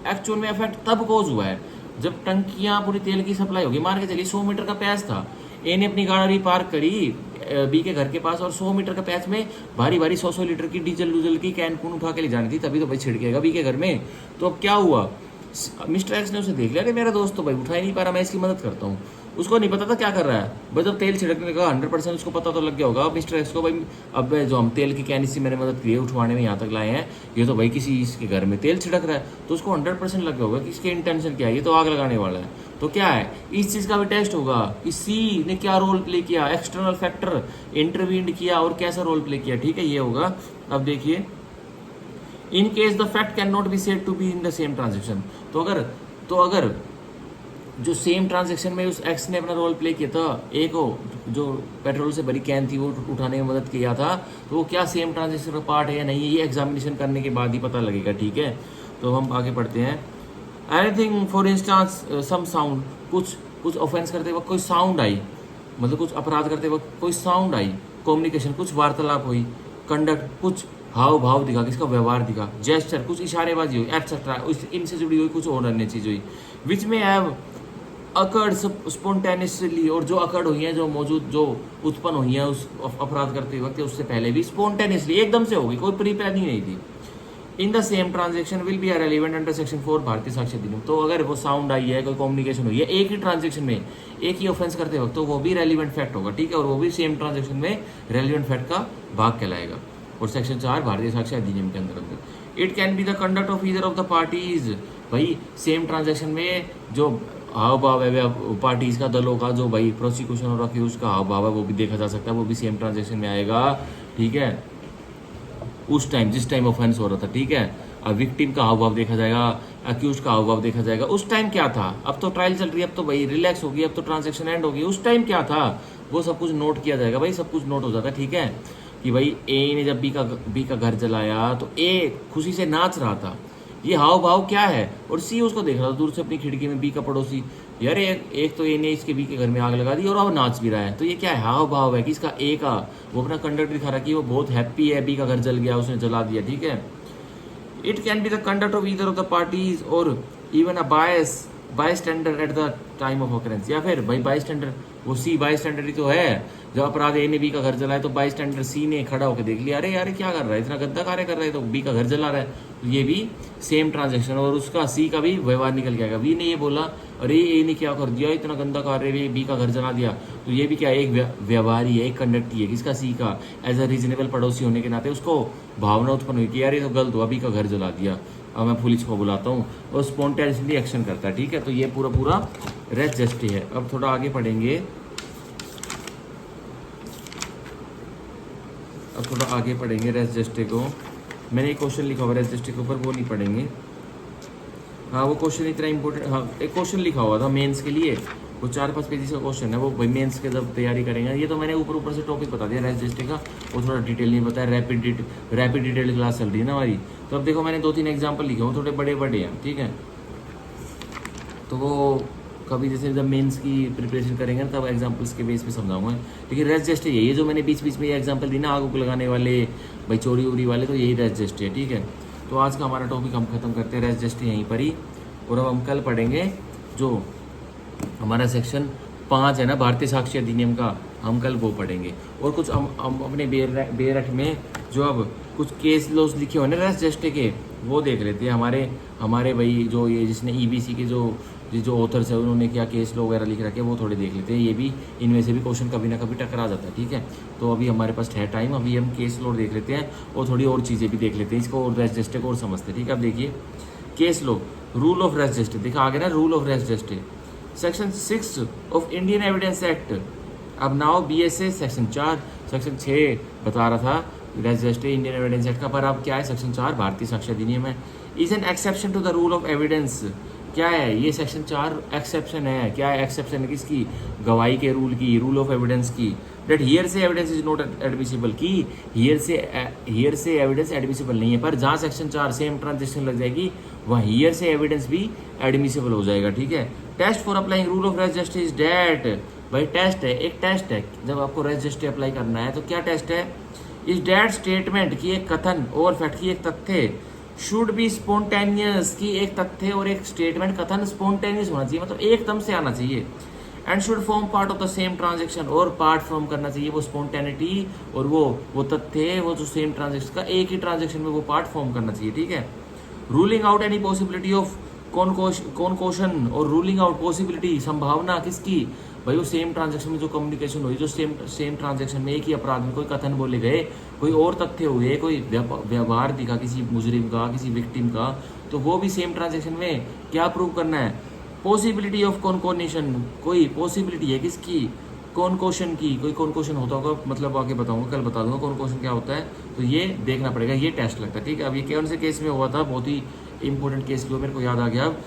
[SPEAKER 1] एक्चुअल में इफेक्ट तब कोज हुआ है जब टंकियां पूरी तेल की सप्लाई होगी। मान के चलिए 100 मीटर का पैच था, ए ने अपनी गाड़ी पार्क करी, बी के घर के पास और 100 मीटर का पैच में भारी भारी 100 लीटर की डीजल की कैन कून उठा के ले जानी थी, तभी तो भाई छिड़केगा बी के घर में। तो अब क्या हुआ, मिस्टर एक्स ने उसे देख लिया कि मेरा दोस्त तो भाई उठा ही नहीं पा रहा, मैं इसकी मदद करता हूँ। उसको नहीं पता था क्या कर रहा है, बस जब तेल छिड़कने लगा 100% उसको पता तो लग गया होगा मिस्टर एक्स को, भाई अब जो हम तेल की कैन इससे मैंने मदद की है उठवाने में यहाँ तक लाए हैं, ये तो भाई किसी इसके घर में तेल छिड़क रहा है। तो उसको 100% लग गया होगा कि इसके इंटेंशन क्या है, ये तो आग लगाने वाला है। तो क्या है, इस चीज़ का भी टेस्ट होगा कि सी ने क्या रोल प्ले किया, एक्सटर्नल फैक्टर इंटरवीन किया और कैसा रोल प्ले किया, ठीक है, ये होगा। अब देखिए, in case the fact can not be said to be in the same transaction. तो अगर जो सेम ट्रांजेक्शन में उस एक्स ने अपना रोल प्ले किया था, एक हो जो पेट्रोल से भरी कैन थी वो उठाने में मदद किया था, तो वो क्या सेम ट्रांजेक्शन का पार्ट है या नहीं है, ये एग्जामिनेशन करने के बाद ही पता लगेगा, ठीक है। तो हम आगे पढ़ते हैं। Anything for instance some sound, कुछ ऑफेंस करते वक्त कोई साउंड आई, मतलब कुछ अपराध करते वक्त कोई साउंड आई, कम्युनिकेशन कुछ वार्तालाप हुई, कंडक्ट कुछ हाव भाव दिखा, किसका व्यवहार दिखा, जेस्चर कुछ इशारेबाजी हुई, एटसेट्रा इनसे जुड़ी हुई कुछ और अन्य चीज हुई, विच में हैव अकर्ड स्पॉन्टेनियसली, और जो अकर्ड हुई हैं, जो उत्पन्न हुई हैं उस अपराध करते वक्त, उससे पहले भी स्पॉन्टेनियसली एकदम से होगी, कोई प्री प्लानिंग नहीं थी। इन the same transaction will be relevant under section 4 भारतीय साक्ष्य अधिनियम। तो अगर वो साउंड आई है, कोई कम्युनिकेशन हुई है एक ही ट्रांजेक्शन में, एक ही ऑफेंस करते वक्त, तो वो भी रेलिवेंट फैक्ट होगा, ठीक है, और वो भी सेम ट्रांजेक्शन में रेलिवेंट फैक्ट का भाग कहलाएगा, और सेक्शन 4 भारतीय साक्ष्य अधिनियम के अंतर्गत। It can be the conduct of either of the parties, भाई सेम ट्रांजेक्शन में जो हाव भाव है पार्टीज का, दलों का, जो भाई प्रोसिक्यूशन और अक्यूज का हाव भाव है वो भी देखा जा सकता है, वो भी सेम ट्रांजेक्शन में आएगा, ठीक है, उस टाइम जिस टाइम ऑफेंस हो रहा था, ठीक है। अब विक्टिम का हाव भाव देखा जाएगा, अक्यूज का हाव भाव देखा जाएगा, उस टाइम क्या था, अब तो ट्रायल चल रही है, अब तो भाई रिलैक्स होगी, अब तो ट्रांजेक्शन एंड होगी, उस टाइम क्या था वो सब कुछ नोट किया जाएगा, भाई सब कुछ नोट हो जाता है, ठीक है। कि भाई ए ने जब बी का घर जलाया तो ए खुशी से नाच रहा था, ये हाव भाव क्या है, और सी उसको देख रहा था दूर से अपनी खिड़की में, बी का पड़ोसी, यार एक तो ए ने इसके बी के घर में आग लगा दी और अब नाच भी रहा है, तो ये क्या है, हाव भाव है किसका, ए का। वो अपना कंडक्ट दिखा रहा कि वो बहुत हैप्पी है, बी का घर जल गया, उसने जला दिया, ठीक है। It can be the conduct of either of the parties और even a bystander at the time of occurrence, या फिर भाई बाय स्टैंडर्ड, वो सी बाय स्टैंडर्ड ही तो है, जब अपराध ए ने बी का घर जलाया तो बाय स्टैंडर्ड सी ने खड़ा होकर देख लिया, अरे यार क्या कर रहा है, इतना गंदा कार्य कर रहा है, तो बी का घर जला रहा है, तो ये भी सेम ट्रांजेक्शन, और उसका सी का भी व्यवहार निकल के आएगा। बी ने ये बोला, अरे ए ने क्या कर दिया, इतना गंदा कार्य, बी का घर जला दिया, तो ये भी क्या एक व्यवहार ही है, एक कंडक्ट ही है, किसका, सी का। एज अ रीजनेबल पड़ोसी होने के नाते उसको भावना उत्पन्न हुई कि यार ये तो गलत हुआ, बी का घर जला दिया, अब मैं पुलिस को बुलाता हूँ, और स्पॉन्टेनियसली एक्शन करता है, ठीक है। तो ये पूरा रेस जस्टिस है। अब थोड़ा आगे पढ़ेंगे, रेस जस्टिस को, मैंने एक क्वेश्चन लिखा हुआ रेस जस्टिस के ऊपर, वो नहीं पढ़ेंगे। हाँ वो क्वेश्चन इतना इंपॉर्टेंट, हाँ एक क्वेश्चन लिखा हुआ था मेंस के लिए, वो 4-5 पेजेस का क्वेश्चन है, वो भाई मेंस के जब तैयारी करेंगे, ये तो मैंने ऊपर से टॉपिक बता दिया रेस जस्टिस का, वो थोड़ा डिटेल नहीं बताया, रैपिड डिटेल क्लास चल रही है ना हमारी। तो अब देखो मैंने 2-3 एग्जाम्पल लिखे, वो थोड़े बड़े हैं, ठीक है। तो वो कभी जैसे जब मेंस की प्रिपरेशन करेंगे ना, तब एग्जांपल्स के बेस पे समझाऊंगा। लेकिन रेस जस्ट है ये जो मैंने बीच में ये एग्जांपल दी ना, आग उग लगाने वाले, भाई चोरी उरी वाले, तो यही रेस जस्ट है, ठीक है। तो आज का हमारा टॉपिक हम खत्म करते हैं रेस जस्ट यहीं पर ही, और अब हम कल पढ़ेंगे जो हमारा सेक्शन 5 है ना भारतीय साक्ष्य अधिनियम का, हम कल वो पढ़ेंगे। और कुछ हम अपने बेरठ में जो अब कुछ केस लॉस लिखे हुए ना रेस जस्ट के, वो देख लेते हैं। हमारे भाई जो ये जिसने ईबीसी के जो ऑथर्स है उन्होंने क्या केस लॉ वगैरह लिख रखे, वो थोड़े देख लेते हैं। ये भी इनमें से भी क्वेश्चन कभी ना कभी टकरा जाता है, ठीक है। तो अभी हमारे पास है टाइम, अभी हम केस लॉ देख लेते हैं और थोड़ी और चीज़ें भी देख लेते हैं, इसको और रेस जस्ट को और समझते हैं, ठीक है। अब देखिए case law, rule of res gestae, देखा आगे ना, rule of res gestae section 6 of Indian evidence act. अब नाउ BSA सेक्शन 4, सेक्शन 6 बता रहा था res gestae Indian evidence act का, पर अब क्या है सेक्शन 4 भारतीय साक्ष्य अधिनियम है। Is an exception to the rule of evidence, क्या है ये सेक्शन 4 एक्सेप्शन है। क्या है एक्सेप्शन है किसकी, गवाही के रूल की, रूल ऑफ एविडेंस की। दैट हियर से एविडेंस इज नॉट एडमिसिबल, की हियर से एविडेंस एडमिसिबल नहीं है, पर जहाँ सेक्शन 4 सेम ट्रांजेक्शन लग जाएगी वहाँ हियर से एविडेंस भी एडमिसिबल हो जाएगा, ठीक है। Test for applying rule of res gestae that, भाई टेस्ट है, एक टेस्ट है जब आपको रेस जस्टिस अप्लाई करना है, तो क्या टेस्ट है, इस डेट स्टेटमेंट की एक कथन और फैक्ट की एक तथ्य शुड बी स्पॉन्टेनियस, की एक तथ्य और एक स्टेटमेंट कथन स्पॉन्टेनियस होना चाहिए, मतलब एकदम से आना चाहिए। And should form part of the same transaction, और पार्ट फॉर्म करना चाहिए वो स्पॉन्टेनिटी और वो तथ्य, वो जो सेम ट्रांजेक्शन का एक ही ट्रांजेक्शन में वो पार्ट फॉर्म करना चाहिए, ठीक है। Ruling out any possibility of concoction, और रूलिंग आउट पॉसिबिलिटी, संभावना किसकी, भाई वो सेम ट्रांजेक्शन में जो कम्युनिकेशन हुई, जो सेम ट्रांजेक्शन में एक ही अपराध में कोई कथन बोले गए, कोई और तथ्य हुए, कोई व्यवहार दिखा किसी मुजरिम का, किसी विक्टिम का, तो वो भी सेम ट्रांजेक्शन में क्या प्रूव करना है, पॉसिबिलिटी ऑफ कॉन्कोनेशन, कोई पॉसिबिलिटी है किसकी, कॉन्कोशन की, कोई कॉन्कोशन होता होगा, मतलब आगे बताऊंगा, कल बता दूंगा कॉन्कोशन क्या होता है, तो ये देखना पड़ेगा, ये टेस्ट लगता है, ठीक है। अब ये कौन से केस में हुआ था, बहुत ही इंपॉर्टेंट केस जो मेरे को याद आ गया अब,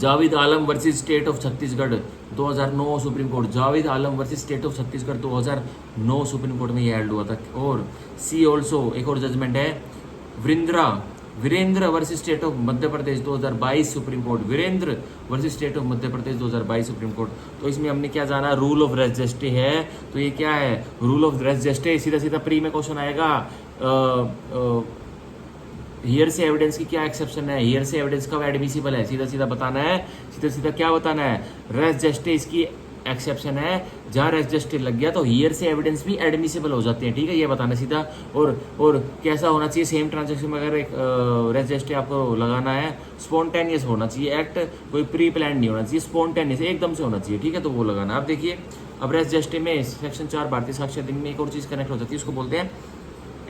[SPEAKER 1] Javed Alam versus state of Chhattisgarh 2009 Supreme Court, Javed Alam versus state of Chhattisgarh 2009 Supreme Court में ये हेल्ड हुआ था। और सी ऑल्सो एक और जजमेंट है, Virendra versus state of Madhya Pradesh 2022 supreme court, Virendra versus state of Madhya Pradesh 2022 supreme court. तो इसमें हमने क्या जाना, रूल ऑफ रेस जस्टे है, तो ये क्या है, रूल ऑफ रेस जस्टे, सीधा सीधा प्री में क्वेश्चन आएगा, हियर से एविडेंस की क्या एक्सेप्शन है, हियर से एविडेंस कब एडमिसिबल है, सीधा सीधा बताना है, सीधा सीधा क्या बताना है, रेस जस्टे इसकी एक्सेप्शन है, जहाँ रेस जस्टे लग गया तो हियर से एविडेंस भी एडमिसिबल हो जाते हैं, ठीक है, ये बताना सीधा। और कैसा होना चाहिए, सेम ट्रांजेक्शन में अगर एक रेस जस्टे आपको लगाना है, स्पॉन्टेनियस होना चाहिए एक्ट, कोई प्री प्लान नहीं होना चाहिए, स्पॉन्टेनियस एकदम से होना चाहिए, ठीक है, तो वो लगाना। अब देखिए, अब रेस जस्टे में सेक्शन 4 भारतीय साक्ष्य अधिनियम में एक और चीज़ कनेक्ट हो जाती है, उसको बोलते हैं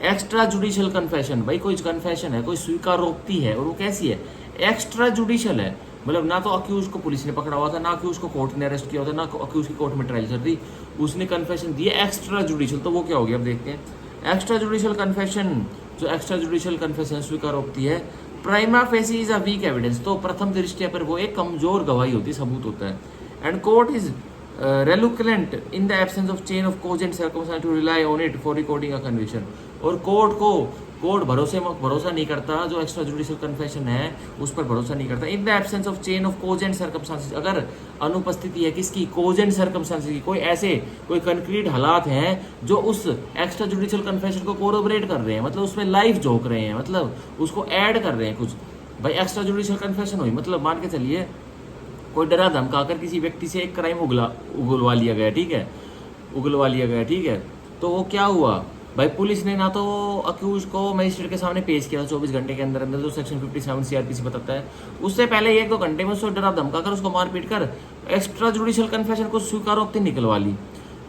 [SPEAKER 1] एक्स्ट्रा जुडिशियल कन्फेशन। भाई कोई कन्फेशन है, कोई स्वीकारोक्ति है, और वो कैसी है, एक्स्ट्रा जुडिशियल है, मतलब ना तो अक्यूज को पुलिस ने पकड़ा हुआ था, ना अक्यूज को कोर्ट ने अरेस्ट किया था, ना अक्यूज की कोर्ट में ट्रायल चल रही, उसने कन्फेशन दी एक्स्ट्रा जुडिशियल, तो वो क्या हो गया, अब देखते हैं। एक्स्ट्रा जुडिशियल कन्फेशन, जो एक्स्ट्रा जुडिशियल कन्फेशन स्वीकारोक्ति है, prima facie is a weak evidence, तो प्रथम दृष्टया पर वो एक कमजोर गवाही होती है, सबूत होता है। And court is reluctant in the absence of chain of cogent circumstance to rely on it for recording a conviction, और कोर्ट भरोसा नहीं करता, जो एक्स्ट्रा जुडिशियल कन्फेशन है उस पर भरोसा नहीं करता, in the absence of chain of cogent circumstances, अगर अनुपस्थिति है किसकी, कोजेंट सर्कमस्टांसेस की, कोई कंक्रीट हालात हैं जो उस एक्स्ट्रा जुडिशियल कन्फेशन को कोरोबरेट कर रहे हैं, मतलब उसमें लाइफ झोंक रहे हैं, मतलब उसको ऐड कर रहे हैं कुछ। भाई एक्स्ट्रा जुडिशियल कन्फेशन हुई, मतलब मान के चलिए कोई डरा धमकाकर किसी व्यक्ति से एक क्राइम उगलवा लिया गया, ठीक है, तो वो क्या हुआ, भाई पुलिस ने ना तो अक्यूज को मजिस्ट्रेट के सामने पेश किया 24 घंटे के अंदर जो सेक्शन 57 सीआरपीसी बताता है, उससे पहले 1-2 घंटे में उसको डरा धमकाकर उसको मार पीट कर एक्स्ट्रा जुडिशियल कन्फेशन को स्वीकारोक्ति निकलवा ली,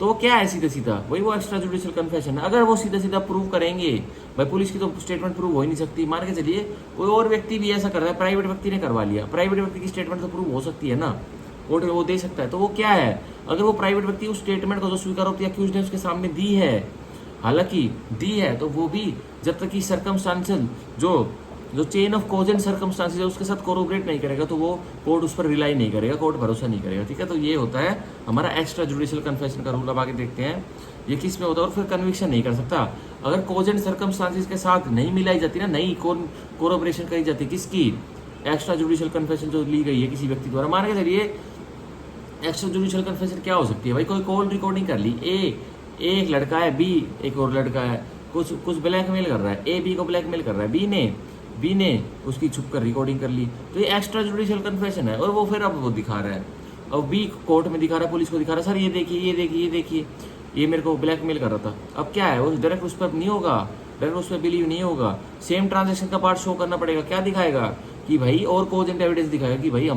[SPEAKER 1] तो वो क्या है, सीधा वही वो एक्स्ट्रा जुडिशियल कन्फेशन है। अगर वो सीधा प्रूव करेंगे, भाई पुलिस की तो स्टेटमेंट प्रूव हो ही नहीं सकती, मान के चलिए कोई और व्यक्ति भी ऐसा कर रहा है, प्राइवेट व्यक्ति ने करवा लिया, प्राइवेट व्यक्ति की स्टेटमेंट तो प्रूव हो सकती है ना, कोर्ट वो दे सकता है, तो वो क्या है, अगर वो प्राइवेट व्यक्ति उस स्टेटमेंट को जो स्वीकारोक्ति अक्यूज ने उसके सामने दी है, हालांकि दी है, तो वो भी जब तक कि सर्कमस्टांशियल जो चेन ऑफ कॉजेंट सर्कमस्टांसेस है उसके साथ कोरोबरेट नहीं करेगा, तो वो कोर्ट उस पर रिलाई नहीं करेगा, कोर्ट भरोसा नहीं करेगा, ठीक है। तो ये होता है हमारा एक्स्ट्रा जुडिशियल कन्फेशन का रूल। अब आगे देखते हैं ये किस में होता है, और फिर कन्विक्शन नहीं कर सकता अगर कॉजेंट सर्कमस्टांसेस के साथ नहीं मिलाई जाती ना, नहीं कोरोबरेशन करी जाती किसकी, एक्स्ट्रा जुडिशियल कन्फेशन जो ली गई है किसी व्यक्ति द्वारा। मान के चलिए एक्स्ट्रा जुडिशियल कन्फेशन क्या हो सकती है, भाई कोई कॉल रिकॉर्डिंग कर ली, एक लड़का है, बी एक और लड़का है, कुछ ब्लैकमेल कर रहा है, ए बी को ब्लैकमेल कर रहा है, बी ने उसकी छुप कर रिकॉर्डिंग कर ली, तो ये एक्स्ट्रा जुडिशियल कन्फेशन है, और वो फिर अब वो दिखा रहा है, अब बी कोर्ट में दिखा रहा है, पुलिस को दिखा रहा है, सर ये देखिए ये मेरे को ब्लैकमेल कर रहा था। अब क्या है, वो डायरेक्ट उस पर नहीं होगा, डायरेक्ट उस पर बिलीव नहीं होगा, सेम ट्रांजेक्शन का पार्ट शो करना पड़ेगा, क्या दिखाएगा कि भाई, और कोजेंट एविडेंस दिखाएगा कि भाई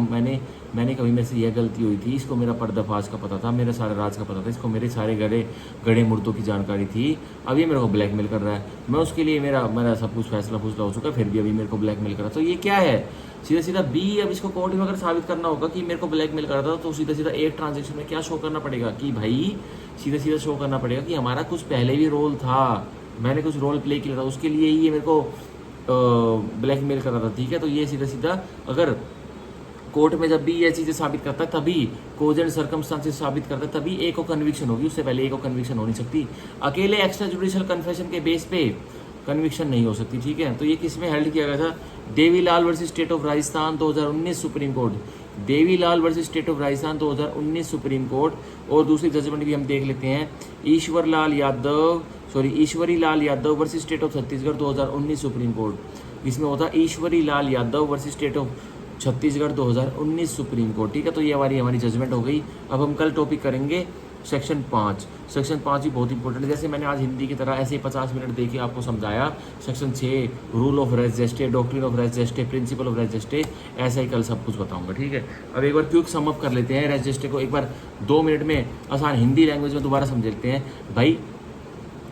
[SPEAKER 1] मैंने कभी मेरे से यह गलती हुई थी, इसको मेरा पर्दाफाश का पता था, मेरे सारे राज का पता था, इसको मेरे सारे गड़े मुर्दों की जानकारी थी, अब ये मेरे को ब्लैकमेल कर रहा है, मैं उसके लिए मेरा सब कुछ फैसला हो चुका है, फिर भी अभी मेरे को ब्लैकमेल कर रहा है, तो ये क्या है, सीधा बी। अब इसको कोर्ट में अगर साबित करना होगा कि मेरे को ब्लैकमेल कर रहा था, तो सीधा एक ट्रांजेक्शन में क्या शो करना पड़ेगा कि भाई, सीधा शो करना पड़ेगा कि हमारा कुछ पहले भी रोल था, मैंने कुछ रोल प्ले किया था, उसके लिए ही ये मेरे को ब्लैकमेल कर रहा था, ठीक है। तो ये सीधा अगर कोर्ट में जब भी ये चीज़ें साबित करता है, तभी कोजेंट सर्कमस्टांसेस साबित करता है, तभी एक को कन्विक्शन होगी, उससे पहले एक को कन्विक्शन हो नहीं सकती, अकेले एक्स्ट्रा जुडिशियल कन्फेशन के बेस पे कन्विक्शन नहीं हो सकती, ठीक है। तो ये किस में हेल्ड किया गया था, Devilal versus state of Rajasthan 2019 Supreme Court, Devilal versus state of Rajasthan 2019 Supreme Court. और दूसरी जजमेंट भी हम देख लेते हैं, Ishwari Lal Yadav versus state of Chhattisgarh 2019 Supreme Court. इसमें होता Ishwari Lal Yadav versus state of Chhattisgarh 2019 Supreme Court, ठीक है। तो ये हमारी जजमेंट हो गई। अब हम कल टॉपिक करेंगे सेक्शन 5। सेक्शन 5 भी बहुत इंपॉर्टेंट है। जैसे मैंने आज हिंदी की तरह ऐसे 50 मिनट देखिए आपको समझाया, section 6 rule of res gestae, doctrine of res gestae, principle of res gestae, ऐसा ही कल सब कुछ बताऊंगा, ठीक है। अब एक बार क्विक सम अप कर लेते हैं रेस जेस्टे को, एक बार 2 मिनट में आसान हिंदी लैंग्वेज में दोबारा समझ लेते हैं। भाई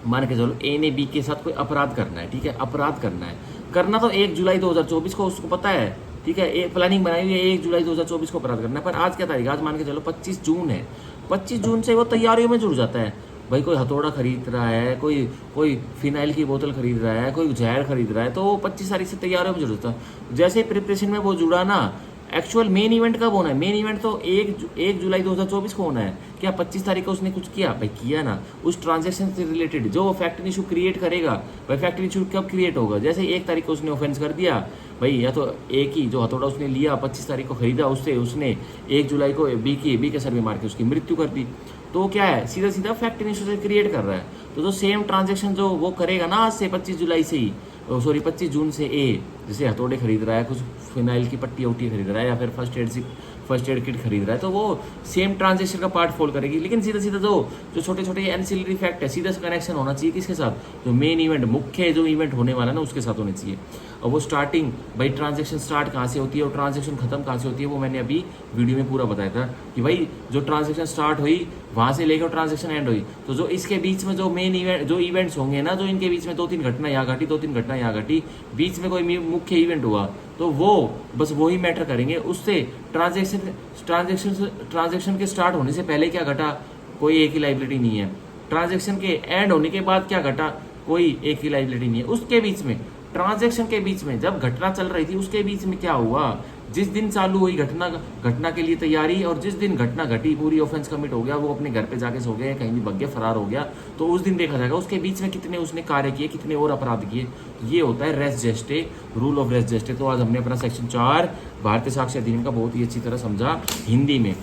[SPEAKER 1] मान के चलो ए ने बी के साथ कोई अपराध करना है, ठीक है, अपराध करना है, करना तो 1 जुलाई 2024 को उसको पता है, ठीक है, एक प्लानिंग बनाई हुई है 1 जुलाई 2024 को अपराध करना है। पर आज क्या तारीख, आज मान के चलो 25 जून है, 25 जून से वो तैयारियों में जुड़ जाता है। भाई कोई हथौड़ा खरीद रहा है, कोई फिनाइल की बोतल खरीद रहा है, कोई जहर खरीद रहा है, तो वो 25 तारीख से तैयारियों में जुड़ जाता है। जैसे प्रिपरेशन में वो जुड़ा ना, एक्चुअल मेन इवेंट कब होना है, मेन इवेंट तो 1 जुलाई 2024 को होना है। क्या 25 तारीख को उसने कुछ किया, भाई किया ना, उस ट्रांजेक्शन से रिलेटेड जो फैक्ट इशू क्रिएट करेगा, भाई फैक्ट इशू कब क्रिएट होगा, जैसे 1 तारीख को उसने ऑफेंस कर दिया भाई, या तो एक ही जो हथौड़ा उसने लिया 25 तारीख को खरीदा, उससे उसने 1 जुलाई को बी के सर में मार के उसकी मृत्यु कर दी, तो क्या है, सीधा सीधा फैक्ट इशू से क्रिएट कर रहा है। तो जो सेम ट्रांजेक्शन जो वो करेगा ना आज से 25 जुलाई से ही, सॉरी 25 जून से जैसे हथौड़े खरीद रहा है, कुछ फिनाइल की पट्टी उट्टी खरीद रहा है, या फिर फर्स्ट एड किट खरीद रहा है, तो वो सेम ट्रांजेक्शन का पार्ट फॉल करेगी। लेकिन सीधा सीधा जो छोटे छोटे एंसिलरी फैक्ट है, सीधा सा कनेक्शन होना चाहिए किसके साथ, जो मेन इवेंट, मुख्य जो इवेंट होने वाला है ना उसके साथ होने चाहिए। और वो स्टार्टिंग, भाई ट्रांजेक्शन स्टार्ट कहाँ से होती है और ट्रांजेक्शन खत्म कहाँ से होती है, वो मैंने अभी वीडियो में पूरा बताया था कि भाई जो ट्रांजेक्शन स्टार्ट हुई वहाँ से लेकर ट्रांजेक्शन एंड हुई, तो जो इसके बीच में जो मेन इवेंट, जो इवेंट्स होंगे ना, जो इनके बीच में 2-3 घटना यहाँ घटी, 2-3 घटना यहाँ घटी, बीच में कोई मुख्य इवेंट हुआ, तो वो बस वही मैटर करेंगे। उससे ट्रांजेक्शन के स्टार्ट होने से पहले क्या घटा, कोई एक ही लाइबिलिटी नहीं है। ट्रांजेक्शन के एंड होने के बाद क्या घटा, कोई एक ही लाइबिलिटी नहीं है। उसके बीच में, ट्रांजेक्शन के बीच में जब घटना चल रही थी, उसके बीच में क्या हुआ, जिस दिन चालू हुई घटना के लिए तैयारी, और जिस दिन घटना घटी, पूरी ऑफेंस कमिट हो गया, वो अपने घर पे जाके सो गए, कहीं भी भग गया, फरार हो गया, तो उस दिन देखा जाएगा उसके बीच में कितने उसने कार्य किए, कितने और अपराध किए। ये होता है res gestae, rule of res gestae. तो आज हमने अपना सेक्शन 4 भारतीय साक्ष्य अधिनियम का बहुत ही अच्छी तरह समझा हिंदी में।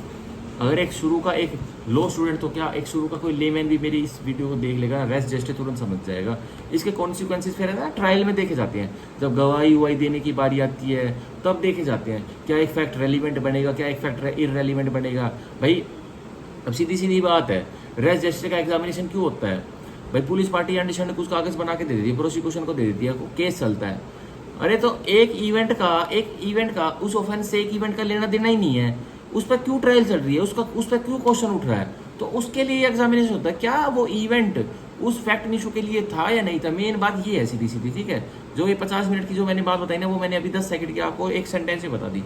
[SPEAKER 1] अगर एक शुरू का एक लो स्टूडेंट, तो क्या एक शुरू का कोई लेमैन भी मेरी इस वीडियो को देख लेगा, रेस जेस्टे तुरंत समझ जाएगा। इसके कॉन्सिक्वेंसेस फिर है ना ट्रायल में देखे जाते हैं, जब गवाही उवाही देने की बारी आती है तब देखे जाते हैं, क्या एक फैक्ट रेलिवेंट बनेगा, क्या एक फैक्ट इररेलिवेंट बनेगा। भाई अब सीधी सीधी बात है, रेस जेस्टे का एग्जामिनेशन क्यों होता है, भाई पुलिस पार्टी अंडिशन ने कुछ कागज बना के दे देती है, प्रोसिक्यूशन को दे देती है, केस चलता है। अरे तो एक इवेंट का उस ऑफेंस से एक इवेंट का लेना देना ही नहीं है, उस पर क्यों ट्रायल चल रही है, उस पर क्यों क्वेश्चन उठ रहा है, तो उसके लिए एग्जामिनेशन होता है। क्या वो इवेंट उस फैक्ट इशू के लिए था या नहीं था, मेन बात ये है सीधी सीधी, ठीक है। जो ये 50 मिनट की जो मैंने बात बताई ना, वो मैंने अभी 10 सेकंड की आपको एक सेंटेंस में बता दी।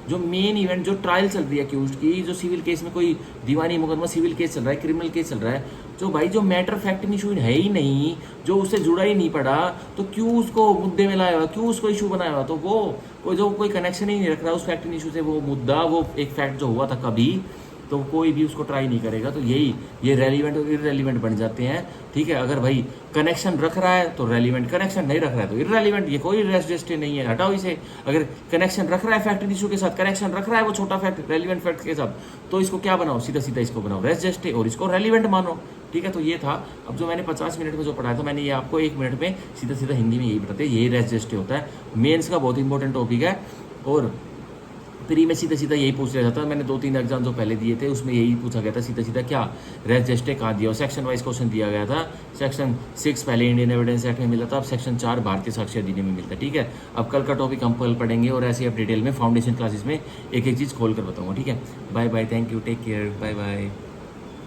[SPEAKER 1] जो मेन इवेंट, जो ट्रायल चल रही है अक्यूज्ड की, जो सिविल केस में कोई दीवानी मुकदमा सिविल केस चल रहा है, क्रिमिनल केस चल रहा है, जो भाई जो मैटर फैक्ट इशू है ही नहीं, जो उससे जुड़ा ही नहीं पड़ा, तो क्यों उसको मुद्दे में लाया हुआ, क्यों उसको इशू बनाया हुआ, तो वो जो कोई कनेक्शन ही नहीं रख रहा उस फैक्ट इशू से, वो मुद्दा, वो एक फैक्ट जो हुआ था कभी, तो कोई भी उसको ट्राई नहीं करेगा। तो ये रेलिवेंट और इररेलिवेंट बन जाते हैं, ठीक है। अगर भाई कनेक्शन रख रहा है तो रेलिवेंट, कनेक्शन नहीं रख रहा है तो इररेलिवेंट, ये कोई रेस जेस्टे नहीं है, हटाओ इसे। अगर कनेक्शन रख रहा है फैक्ट इशू के साथ, कनेक्शन रख रहा है वो छोटा फैक्ट रेलिवेंट फैक्ट के साथ, तो इसको क्या बनाओ, सीधा सीधा इसको बनाओ रेस जेस्टे और इसको रेलिवेंट मानो, ठीक है। तो ये था, अब जो मैंने 50 मिनट में जो पढ़ाया था, मैंने ये आपको 1 मिनट में सीधा सीधा हिंदी में यही बताते, यही रेस जेस्टे होता है। मेंस का बहुत इंपॉर्टेंट टॉपिक है, और प्री में सीधा सीधा यही पूछ लिया जाता है। मैंने 2-3 एग्जाम जो पहले दिए थे उसमें यही पूछा गया था सीधा सीधा, क्या रेस जेस्टे कहाँ दिया, और सेक्शन वाइज क्वेश्चन दिया गया था। सेक्शन 6 पहले इंडियन एविडेंस एक्ट में मिला था, अब सेक्शन 4 भारतीय साक्ष्य अधिनियम में मिलता है, ठीक है। अब कल का टॉपिक हम कल पढ़ेंगे, और ऐसे अब डिटेल में फाउंडेशन क्लासेस में एक एक चीज़ खोल कर बताऊंगा, ठीक है। Bye bye, thank you, take care, bye bye.